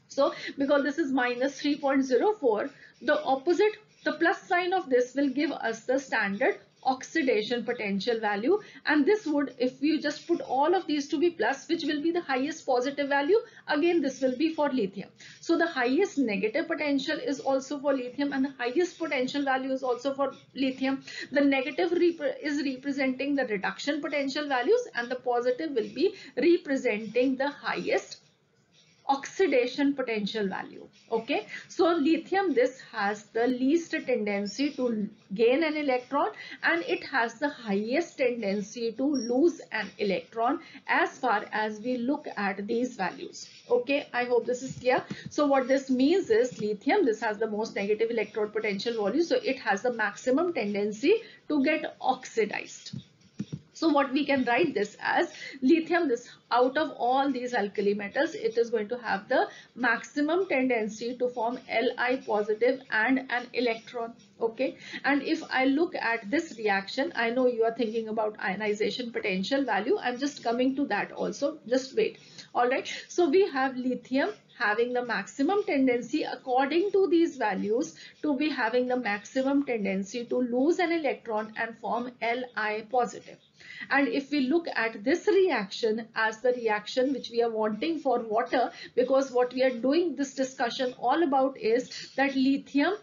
So because this is minus 3.04, the opposite, the plus sign of this will give us the standard oxidation potential value, and this would, if you just put all of these to be plus, which will be the highest positive value, again this will be for lithium. So the highest negative potential is also for lithium, and the highest potential value is also for lithium. The negative is representing the reduction potential values, and the positive will be representing the highest oxidation potential value. Okay, so lithium, this has the least tendency to gain an electron, and it has the highest tendency to lose an electron as far as we look at these values. Okay, I hope this is clear. So what this means is lithium, this has the most negative electrode potential value, so it has the maximum tendency to get oxidized. So what we can write this as, lithium, this out of all these alkali metals, it is going to have the maximum tendency to form Li positive and an electron. Okay, and if I look at this reaction, I know you are thinking about ionization potential value. I'm just coming to that also. Just wait. All right. So we have lithium having the maximum tendency according to these values to be having the maximum tendency to lose an electron and form Li positive. And if we look at this reaction as the reaction which we are wanting for water, because what we are doing this discussion all about is that lithium,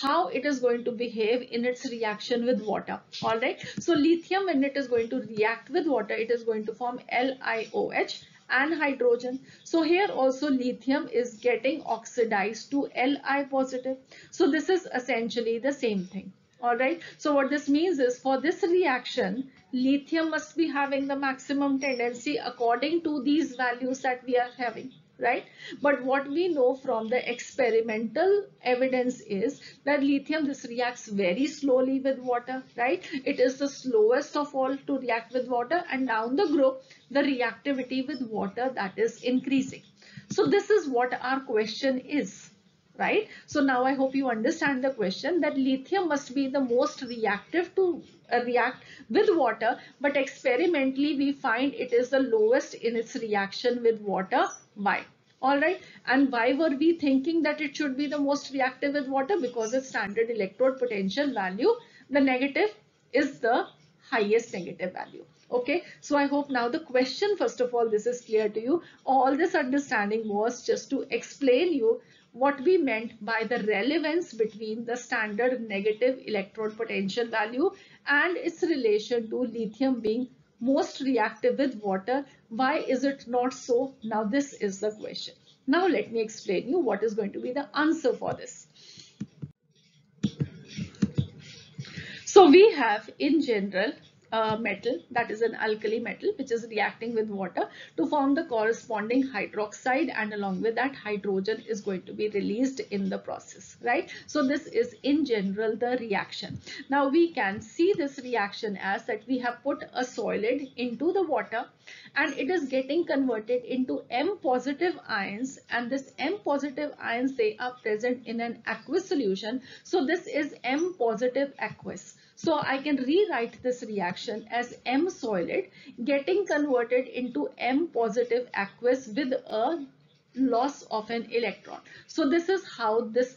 how it is going to behave in its reaction with water. All right, so lithium, when it is going to react with water, it is going to form LiOH and hydrogen. So here also lithium is getting oxidized to Li positive. So this is essentially the same thing. All right, so what this means is for this reaction, lithium must be having the maximum tendency according to these values that we are having, right? But what we know from the experimental evidence is that lithium, this reacts very slowly with water, right? It is the slowest of all to react with water, and down the group, the reactivity with water, that is increasing. So this is what our question is. Right? So now I hope you understand the question, that lithium must be the most reactive to react with water, but experimentally we find it is the lowest in its reaction with water. Why? All right. And why were we thinking that it should be the most reactive with water? Because its standard electrode potential value, the negative, is the highest negative value. Okay, so I hope now the question, first of all, this is clear to you. All this understanding was just to explain you what we meant by the relevance between the standard negative electrode potential value and its relation to lithium being most reactive with water. Why is it not so? Now this is the question. Now let me explain you what is going to be the answer for this. So we have in general metal, that is an alkali metal, which is reacting with water to form the corresponding hydroxide, and along with that hydrogen is going to be released in the process, right? So this is in general the reaction. Now we can see this reaction as that we have put a solid into the water and it is getting converted into M positive ions, and this M positive ions, they are present in an aqueous solution. So this is M positive aqueous. So I can rewrite this reaction as M solid getting converted into M positive aqueous with a loss of an electron. So this is how this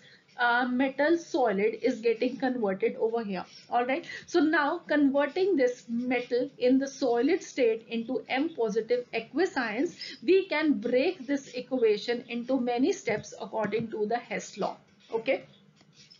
metal solid is getting converted over here. All right, so now converting this metal in the solid state into M positive aqueous ions, we can break this equation into many steps according to the Hess law. Okay,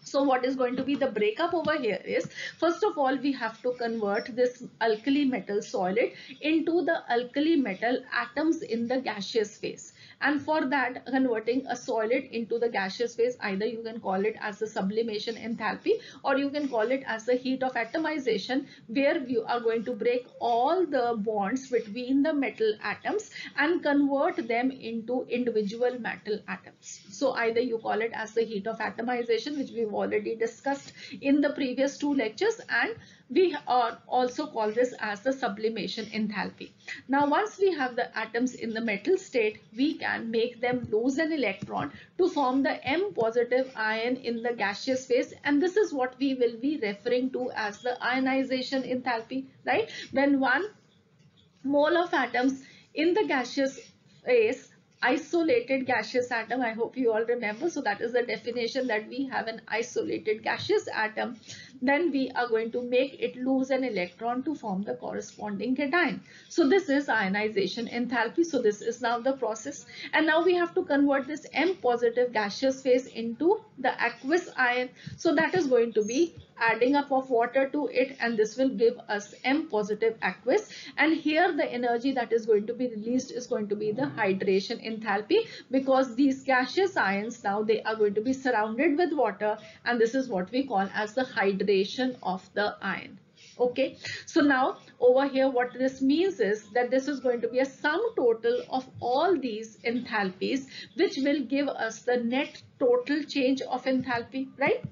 so what is going to be the breakup over here is, first of all, we have to convert this alkali metal solid into the alkali metal atoms in the gaseous phase. And for that, converting a solid into the gaseous phase, either you can call it as the sublimation enthalpy or you can call it as the heat of atomization, where you are going to break all the bonds between the metal atoms and convert them into individual metal atoms. So either you call it as the heat of atomization, which we've already discussed in the previous two lectures, and we also call this as the sublimation enthalpy. Now once we have the atoms in the metal state, we can make them lose an electron to form the M positive ion in the gaseous phase, and this is what we will be referring to as the ionization enthalpy, right? When 1 mole of atoms in the gaseous phase, isolated gaseous atom, I hope you all remember, so that is the definition, that we have an isolated gaseous atom, then we are going to make it lose an electron to form the corresponding cation. So this is ionization enthalpy. So this is now the process, and now we have to convert this M positive gaseous phase into the aqueous ion. So that is going to be adding up of water to it, and this will give us M positive aqueous. And here the energy that is going to be released is going to be the hydration enthalpy, because these gaseous ions now they are going to be surrounded with water, and this is what we call as the hydration of the ion. Okay, so now over here what this means is that this is going to be a sum total of all these enthalpies, which will give us the net total change of enthalpy, right?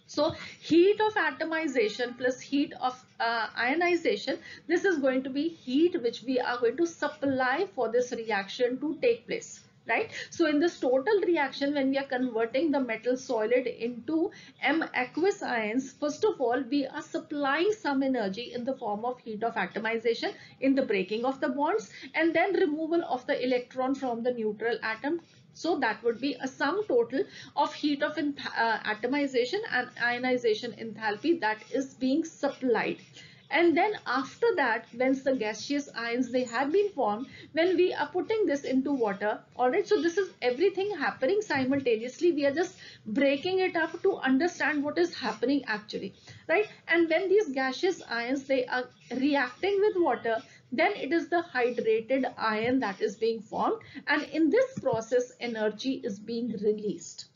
So heat of atomization plus heat of ionization, this is going to be heat which we are going to supply for this reaction to take place. Right. So in this total reaction, when we are converting the metal solid into M aqueous ions, first of all, we are supplying some energy in the form of heat of atomization in the breaking of the bonds, and then removal of the electron from the neutral atom. So that would be a sum total of heat of atomization and ionization enthalpy that is being supplied. And then after that, once the gaseous ions they have been formed, when we are putting this into water, all right, so this is everything happening simultaneously. We are just breaking it up to understand what is happening actually, right? And when these gaseous ions they are reacting with water, then it is the hydrated ion that is being formed, and in this process energy is being released,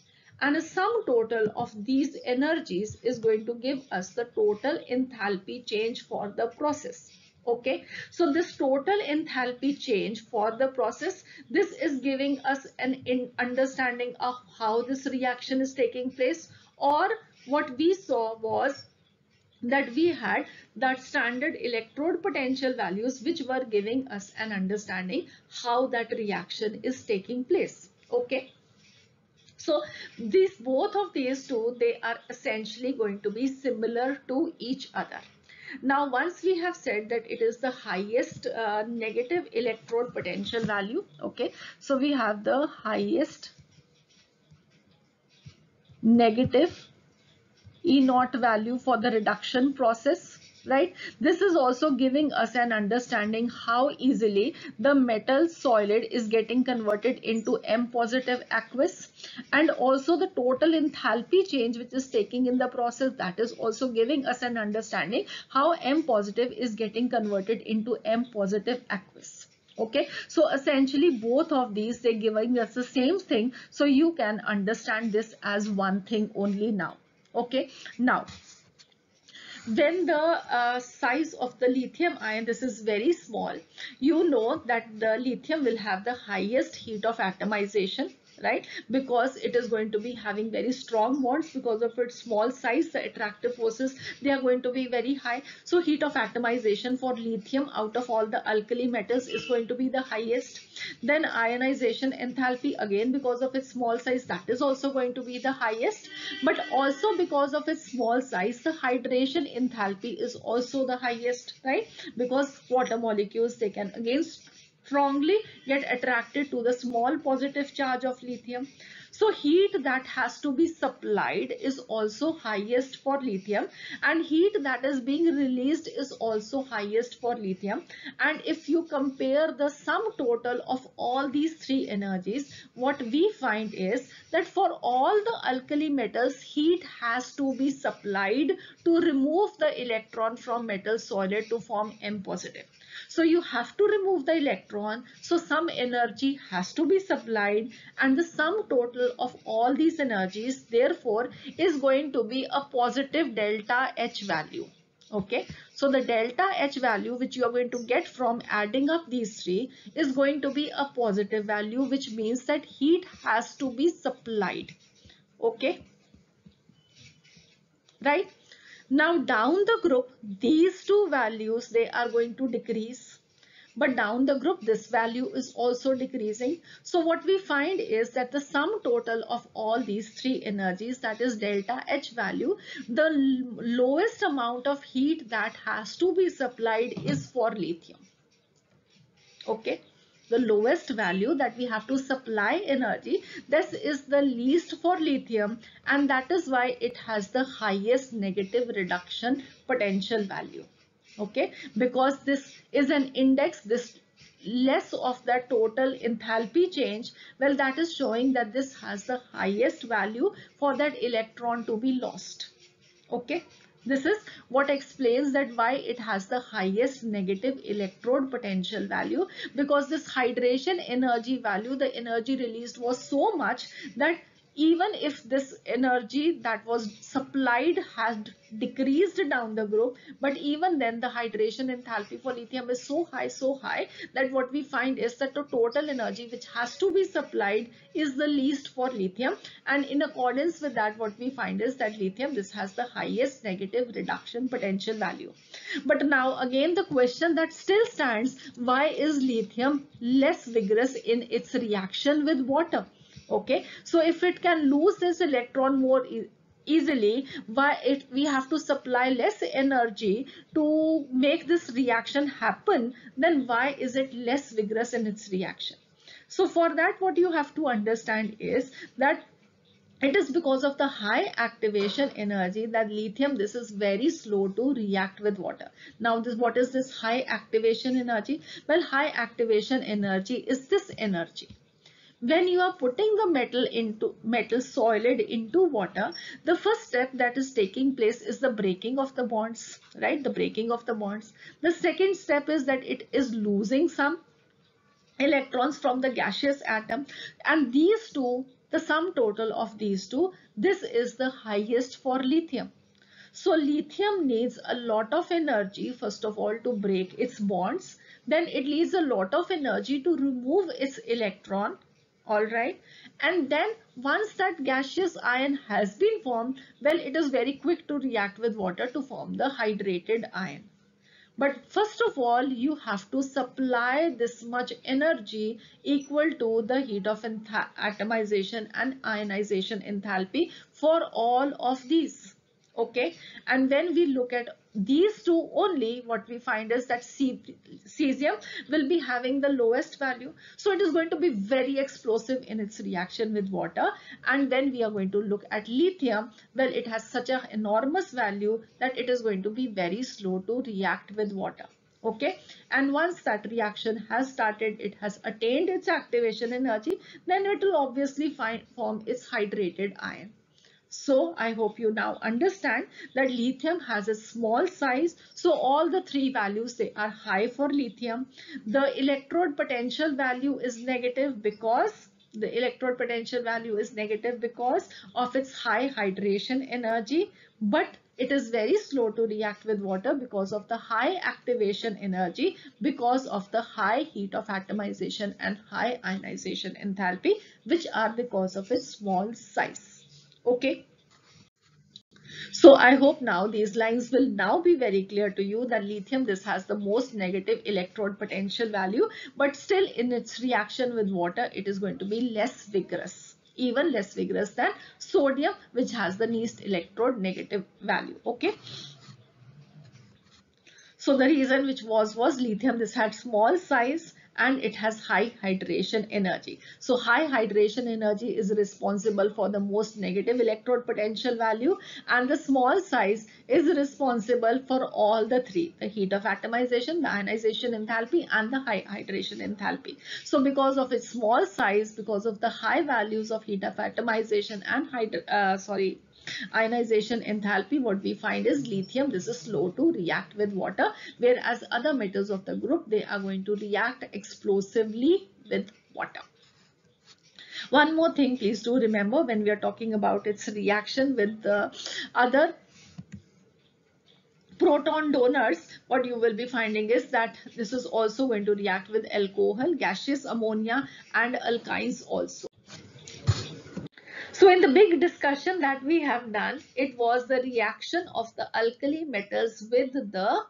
and a sum total of these energies is going to give us the total enthalpy change for the process. Okay, so this total enthalpy change for the process, this is giving us an understanding of how this reaction is taking place, or what we saw was that we had that standard electrode potential values which were giving us an understanding how that reaction is taking place. Okay, so these both of these two, they are essentially going to be similar to each other. Now once we have said that it is the highest negative electrode potential value, okay, so we have the highest negative E0 value for the reduction process, right? This is also giving us an understanding how easily the metal solid is getting converted into M positive aqueous, and also the total enthalpy change which is taking in the process, that is also giving us an understanding how M positive is getting converted into M positive aqueous. Okay, so essentially both of these, they're giving us the same thing, so you can understand this as one thing only now. Okay, now when the size of the lithium ion, this is very small, you know that the lithium will have the highest heat of atomization, right? Because it is going to be having very strong bonds, because of its small size, the attractive forces, they are going to be very high. So heat of atomization for lithium out of all the alkali metals is going to be the highest. Then ionization enthalpy, again because of its small size, that is also going to be the highest, but also because of its small size, the hydration enthalpy is also the highest, right? Because water molecules, they can again strongly get attracted to the small positive charge of lithium. So heat that has to be supplied is also highest for lithium, and heat that is being released is also highest for lithium. And if you compare the sum total of all these three energies, what we find is that for all the alkali metals, heat has to be supplied to remove the electron from metal solid to form M positive. So you have to remove the electron, so some energy has to be supplied, and the sum total of all these energies therefore is going to be a positive delta H value. Okay, so the delta H value which you are going to get from adding up these three is going to be a positive value, which means that heat has to be supplied. Okay, right? Now down the group, these two values, they are going to decrease, but down the group this value is also decreasing. So what we find is that the sum total of all these three energies, that is delta H value, the lowest amount of heat that has to be supplied is for lithium. Okay, the lowest value that we have to supply energy, this is the least for lithium, and that is why it has the highest negative reduction potential value. Okay, because this is an index, this less of the total enthalpy change, well, that is showing that this has the highest value for that electron to be lost. Okay, this is what explains that why it has the highest negative electrode potential value, because this hydration energy value, the energy released was so much that even if this energy that was supplied had decreased down the group, but even then the hydration enthalpy for lithium is so high that what we find is that the total energy which has to be supplied is the least for lithium, and in accordance with that what we find is that lithium, this has the highest negative reduction potential value. But now again the question that still stands, why is lithium less vigorous in its reaction with water? Okay, so if it can lose this electron more easily, why we have to supply less energy to make this reaction happen, then why is it less vigorous in its reaction? So for that what you have to understand is that it is because of the high activation energy that lithium, this is very slow to react with water. Now this, what is this high activation energy? Well, high activation energy is this energy. When you are putting the metal solid into water, the first step that is taking place is the breaking of the bonds, right? The breaking of the bonds. The second step is that it is losing some electrons from the gaseous atom, and these two, the sum total of these two, this is the highest for lithium. So lithium needs a lot of energy, first of all, to break its bonds. Then it needs a lot of energy to remove its electron. All right. And then once that gaseous ion has been formed, well, it is very quick to react with water to form the hydrated ion. But first of all, you have to supply this much energy equal to the heat of atomization and ionization enthalpy for all of these. Okay, and when we look at these two only, what we find is that cesium will be having the lowest value, so it is going to be very explosive in its reaction with water. And then we are going to look at lithium. Well, it has such an enormous value that it is going to be very slow to react with water. Okay, and once that reaction has started, it has attained its activation energy, then it will obviously form its hydrated ion. So I hope you now understand that lithium has a small size. So all the three values, they are high for lithium. The electrode potential value is negative because of its high hydration energy, but it is very slow to react with water because of the high activation energy, because of the high heat of atomization and high ionization enthalpy, which are because of its small size. Okay, so I hope now these lines will now be very clear to you that lithium, this has the most negative electrode potential value, but still in its reaction with water, it is going to be less vigorous, even less vigorous than sodium, which has the least electrode negative value. Okay. So the reason which was lithium, this had small size and it has high hydration energy. So high hydration energy is responsible for the most negative electrode potential value, and the small size is responsible for all the three: the heat of atomization, the ionization enthalpy, and the high hydration enthalpy. So because of its small size, because of the high values of heat of atomization and ionization enthalpy, what we find is lithium, this is slow to react with water, whereas other metals of the group, they are going to react explosively with water. One more thing, please do remember, when we are talking about its reaction with the other proton donors, what you will be finding is that this is also going to react with alcohol, gaseous ammonia, and alkynes also. So in the big discussion that we have done, it was the reaction of the alkali metals with the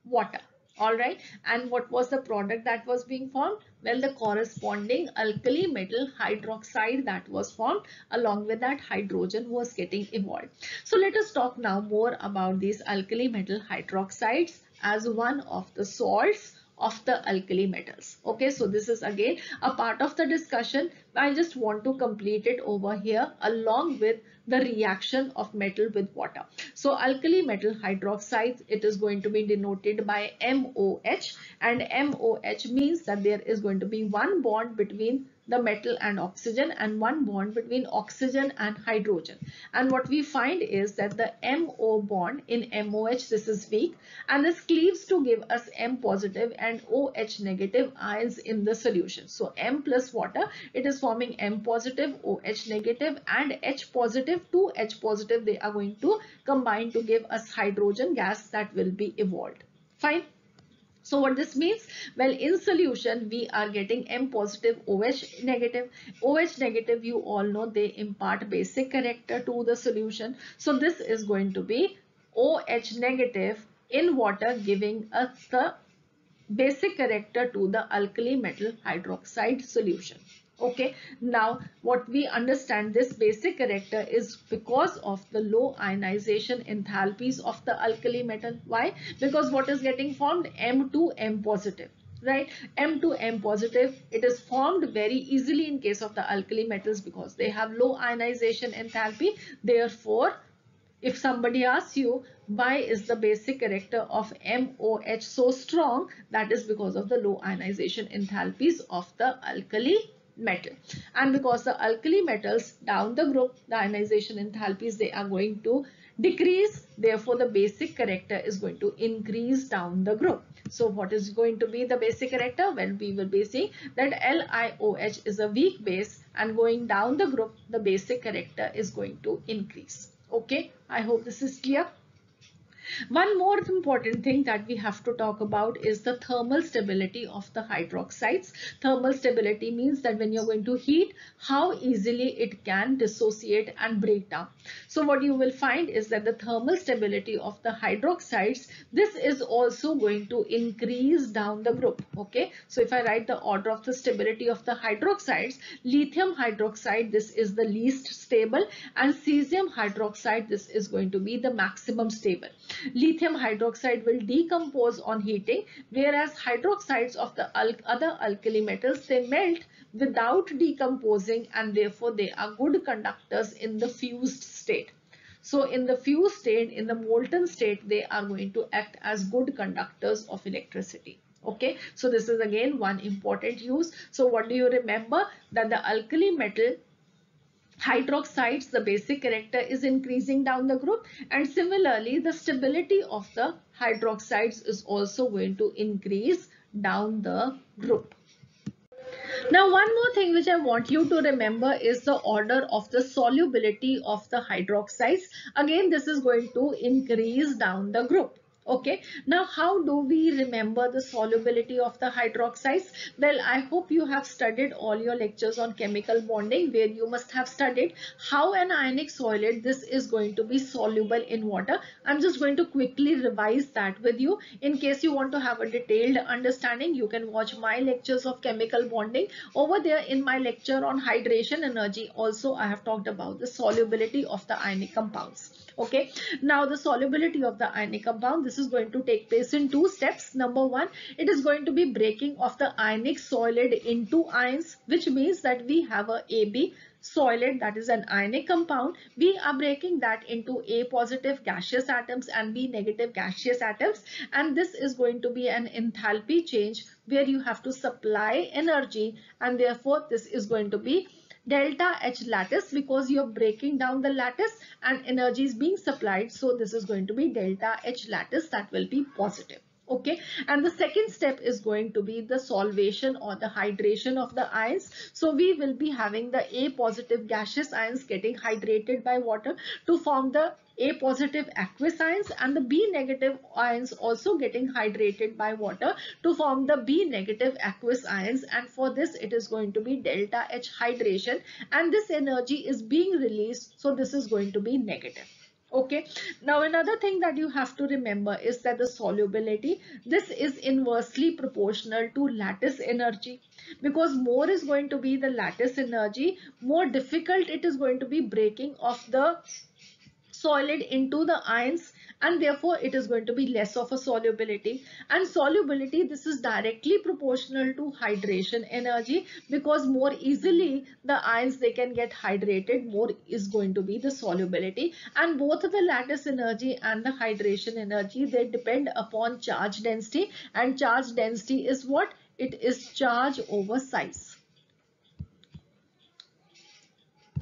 water. All right. And what was the product that was being formed? Well, the corresponding alkali metal hydroxide that was formed, along with that hydrogen was getting evolved. So let us talk now more about these alkali metal hydroxides as one of the salts of the alkali metals. Okay, so this is again a part of the discussion. I just want to complete it over here along with the reaction of metal with water. So alkali metal hydroxides, it is going to be denoted by MOH, and MOH means that there is going to be one bond between the metal and oxygen, and one bond between oxygen and hydrogen. And what we find is that the MO bond in MOH, this is weak, and this cleaves to give us M positive and OH negative ions in the solution. So M plus water, it is forming M positive, OH negative, and H positive. Two H positive, they are going to combine to give us hydrogen gas that will be evolved. Fine. So what this means? Well, in solution, we are getting M positive, OH negative. OH negative, you all know, they impart basic character to the solution. So this is going to be OH negative in water, giving us the basic character to the alkali metal hydroxide solution. Okay, now what we understand, this basic character is because of the low ionization enthalpies of the alkali metal. Why? Because what is getting formed? M2M positive, right? M2M positive, it is formed very easily in case of the alkali metals because they have low ionization enthalpy. Therefore, if somebody asks you why is the basic character of MOH so strong, that is because of the low ionization enthalpies of the alkali metal. And because the alkali metals down the group, the ionization enthalpies, they are going to decrease. Therefore, the basic character is going to increase down the group. So what is going to be the basic character? Well, we will be seeing that LiOH is a weak base, and going down the group, the basic character is going to increase. Okay, I hope this is clear. One more important thing that we have to talk about is the thermal stability of the hydroxides. Thermal stability means that when you're going to heat, how easily it can dissociate and break down. So what you will find is that the thermal stability of the hydroxides, this is also going to increase down the group. Okay, so if I write the order of the stability of the hydroxides, lithium hydroxide, this is the least stable, and cesium hydroxide, this is going to be the maximum stable. Lithium hydroxide will decompose on heating, whereas hydroxides of the other alkali metals, they melt without decomposing, and therefore they are good conductors in the fused state. So in the fused state, in the molten state, they are going to act as good conductors of electricity. Okay, so this is again one important use. So what do you remember? That the alkali metal hydroxides, the basic character is increasing down the group, and similarly the stability of the hydroxides is also going to increase down the group. Now, one more thing which I want you to remember is the order of the solubility of the hydroxides. Again, this is going to increase down the group. Okay, now how do we remember the solubility of the hydroxides? Well, I hope you have studied all your lectures on chemical bonding, where you must have studied how an ionic solid, this is going to be soluble in water. I'm just going to quickly revise that with you. In case you want to have a detailed understanding, you can watch my lectures of chemical bonding. Over there in my lecture on hydration energy, also I have talked about the solubility of the ionic compounds. Okay, now the solubility of the ionic compound, this is going to take place in two steps. Number one, it is going to be breaking of the ionic solid into ions, which means that we have a AB solid, that is an ionic compound. We are breaking that into A positive gaseous atoms and B negative gaseous atoms, and this is going to be an enthalpy change where you have to supply energy, and therefore this is going to be delta H lattice, because you're breaking down the lattice and energy is being supplied. So this is going to be delta H lattice, that will be positive. Okay, and the second step is going to be the solvation or the hydration of the ions. So we will be having the A positive gaseous ions getting hydrated by water to form the A positive aqueous ions, and the B negative ions also getting hydrated by water to form the B negative aqueous ions, and for this it is going to be delta H hydration, and this energy is being released, so this is going to be negative. Okay, now another thing that you have to remember is that the solubility, this is inversely proportional to lattice energy, because more is going to be the lattice energy, more difficult it is going to be breaking of the solid into the ions, and therefore it is going to be less of a solubility. And solubility, this is directly proportional to hydration energy, because more easily the ions they can get hydrated, more is going to be the solubility. And both the lattice energy and the hydration energy, they depend upon charge density, and charge density is what? It is charge over size.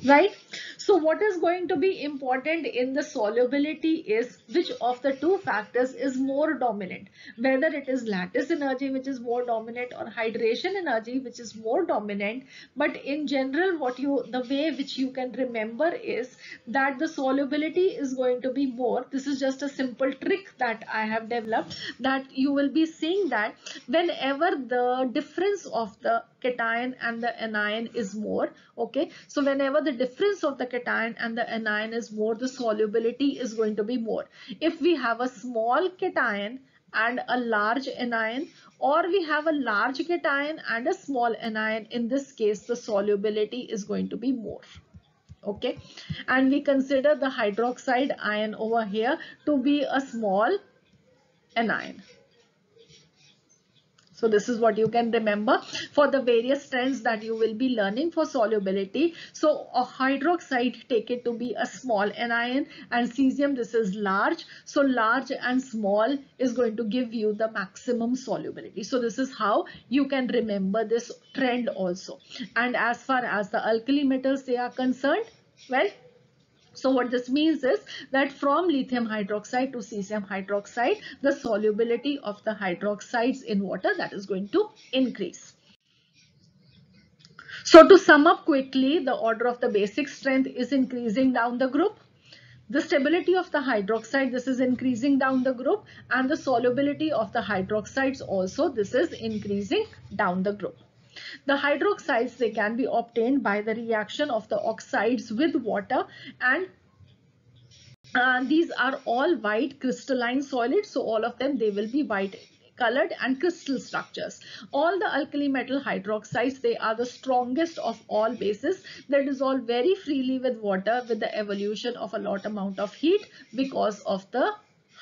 right? So what is going to be important in the solubility is which of the two factors is more dominant, whether it is lattice energy which is more dominant or hydration energy which is more dominant. But in general, the way which you can remember is that the solubility is going to be more. This is just a simple trick that I have developed, that you will be seeing that whenever the difference of the cation and the anion is more, okay, so whenever the difference of the cation and the anion is more, the solubility is going to be more. If we have a small cation and a large anion, or we have a large cation and a small anion, in this case the solubility is going to be more, okay. And we consider the hydroxide ion over here to be a small anion. So this is what you can remember for the various trends that you will be learning for solubility. So a hydroxide, take it to be a small anion, and cesium, this is large. So large and small is going to give you the maximum solubility. So this is how you can remember this trend also. And as far as the alkali metals they are concerned, well, so what this means is that from lithium hydroxide to cesium hydroxide, the solubility of the hydroxides in water, that is going to increase. So to sum up quickly, the order of the basic strength is increasing down the group. The stability of the hydroxide, this is increasing down the group, and the solubility of the hydroxides also, this is increasing down the group. The hydroxides, they can be obtained by the reaction of the oxides with water, and these are all white crystalline solids, so all of them, they will be white colored and crystal structures. All the alkali metal hydroxides, they are the strongest of all bases. They dissolve very freely with water with the evolution of a lot amount of heat because of the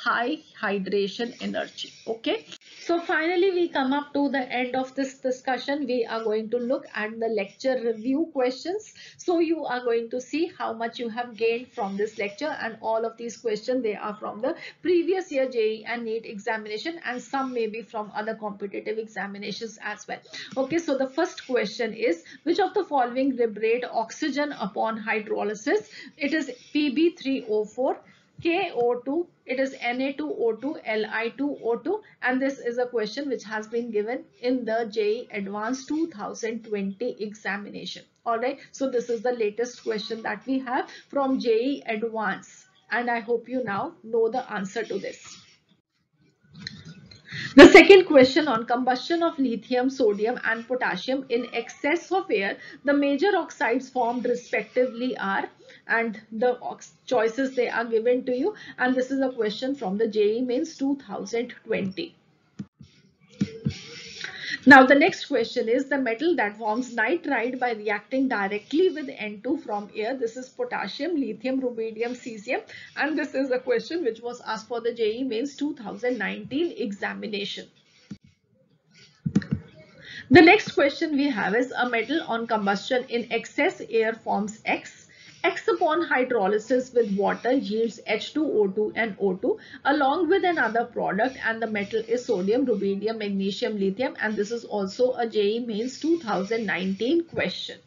high hydration energy, okay. So finally, we come up to the end of this discussion. We are going to look at the lecture review questions. So you are going to see how much you have gained from this lecture, and all of these questions, they are from the previous year JEE and NEET examination, and some may be from other competitive examinations as well. Okay, so the first question is, which of the following liberate oxygen upon hydrolysis? It is Pb3O4, KO2, it is Na2O2, Li2O2, and this is a question which has been given in the JEE Advanced 2020 examination. Alright, so this is the latest question that we have from JEE Advanced, and I hope you now know the answer to this. The second question on combustion of lithium, sodium and potassium in excess of air, the major oxides formed respectively are, and the choices they are given to you, and this is a question from the JEE Mains 2020. Now the next question is the metal that forms nitride by reacting directly with N2 from air. This is potassium, lithium, rubidium, cesium, and this is a question which was asked for the JEE Mains 2019 examination. The next question we have is a metal on combustion in excess air forms X. X upon hydrolysis with water yields H2O2 and O2 along with another product, and the metal is sodium, rubidium, magnesium, lithium, and this is also a JEE Mains 2019 question.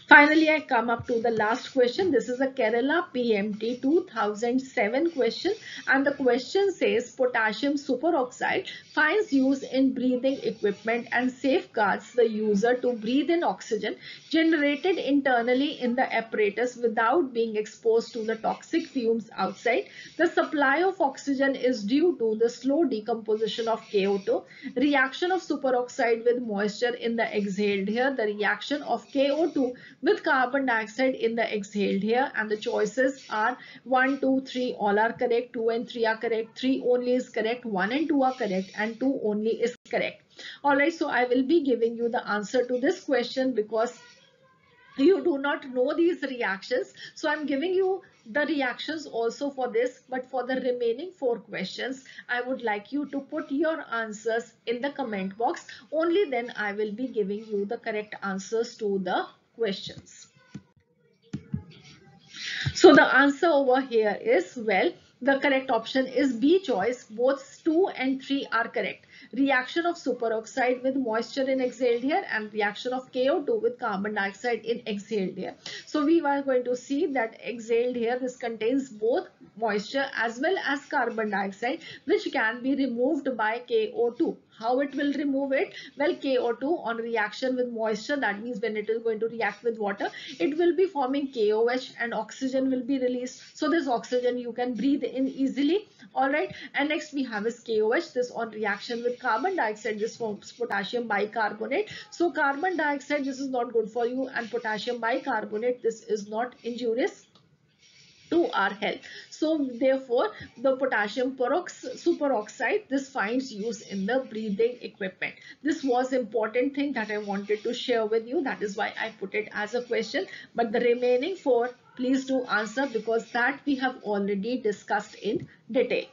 Finally, I come up to the last question. This is a Kerala PMT 2007 question, and the question says potassium superoxide finds use in breathing equipment and safeguards the user to breathe in oxygen generated internally in the apparatus without being exposed to the toxic fumes outside. The supply of oxygen is due to the slow decomposition of KO2, reaction of superoxide with moisture in the exhaled air, the reaction of KO2 with carbon dioxide in the exhaled air, and the choices are 1, 2, 3, all are correct, 2 and 3 are correct, 3 only is correct, 1 and 2 are correct, and 2 only is correct. Alright, so I will be giving you the answer to this question because you do not know these reactions. So I'm giving you the reactions also for this, but for the remaining 4 questions, I would like you to put your answers in the comment box. Only then I will be giving you the correct answers to the questions. So the answer over here is, well, the correct option is B choice. Both 2 and 3 are correct. reaction of superoxide with moisture in exhaled air and reaction of KO2 with carbon dioxide in exhaled air. So we are going to see that exhaled air, this contains both moisture as well as carbon dioxide, which can be removed by KO2. How it will remove it? Well, KO2 on reaction with moisture, that means when it is going to react with water, it will be forming KOH and oxygen will be released. So this oxygen you can breathe in easily. All right. And next we have is KOH. This on reaction with carbon dioxide, this forms potassium bicarbonate. So carbon dioxide, this is not good for you, and potassium bicarbonate, this is not injurious to our health. So therefore the potassium superoxide, this finds use in the breathing equipment. This was important thing that I wanted to share with you. That is why I put it as a question. But the remaining four, please do answer, because that we have already discussed in detail.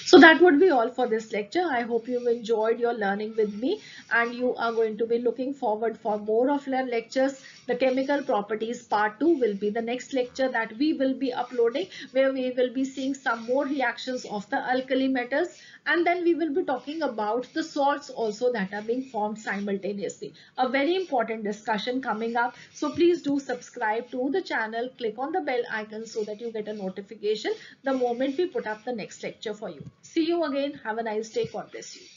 So that would be all for this lecture. I hope you've enjoyed your learning with me, and you are going to be looking forward for more of your lectures. The chemical properties part 2 will be the next lecture that we will be uploading, where we will be seeing some more reactions of the alkali metals, and then we will be talking about the salts also that are being formed simultaneously. A very important discussion coming up. So please do subscribe to the channel, click on the bell icon so that you get a notification the moment we put up the next lecture for you. See you again. Have a nice day. God bless you.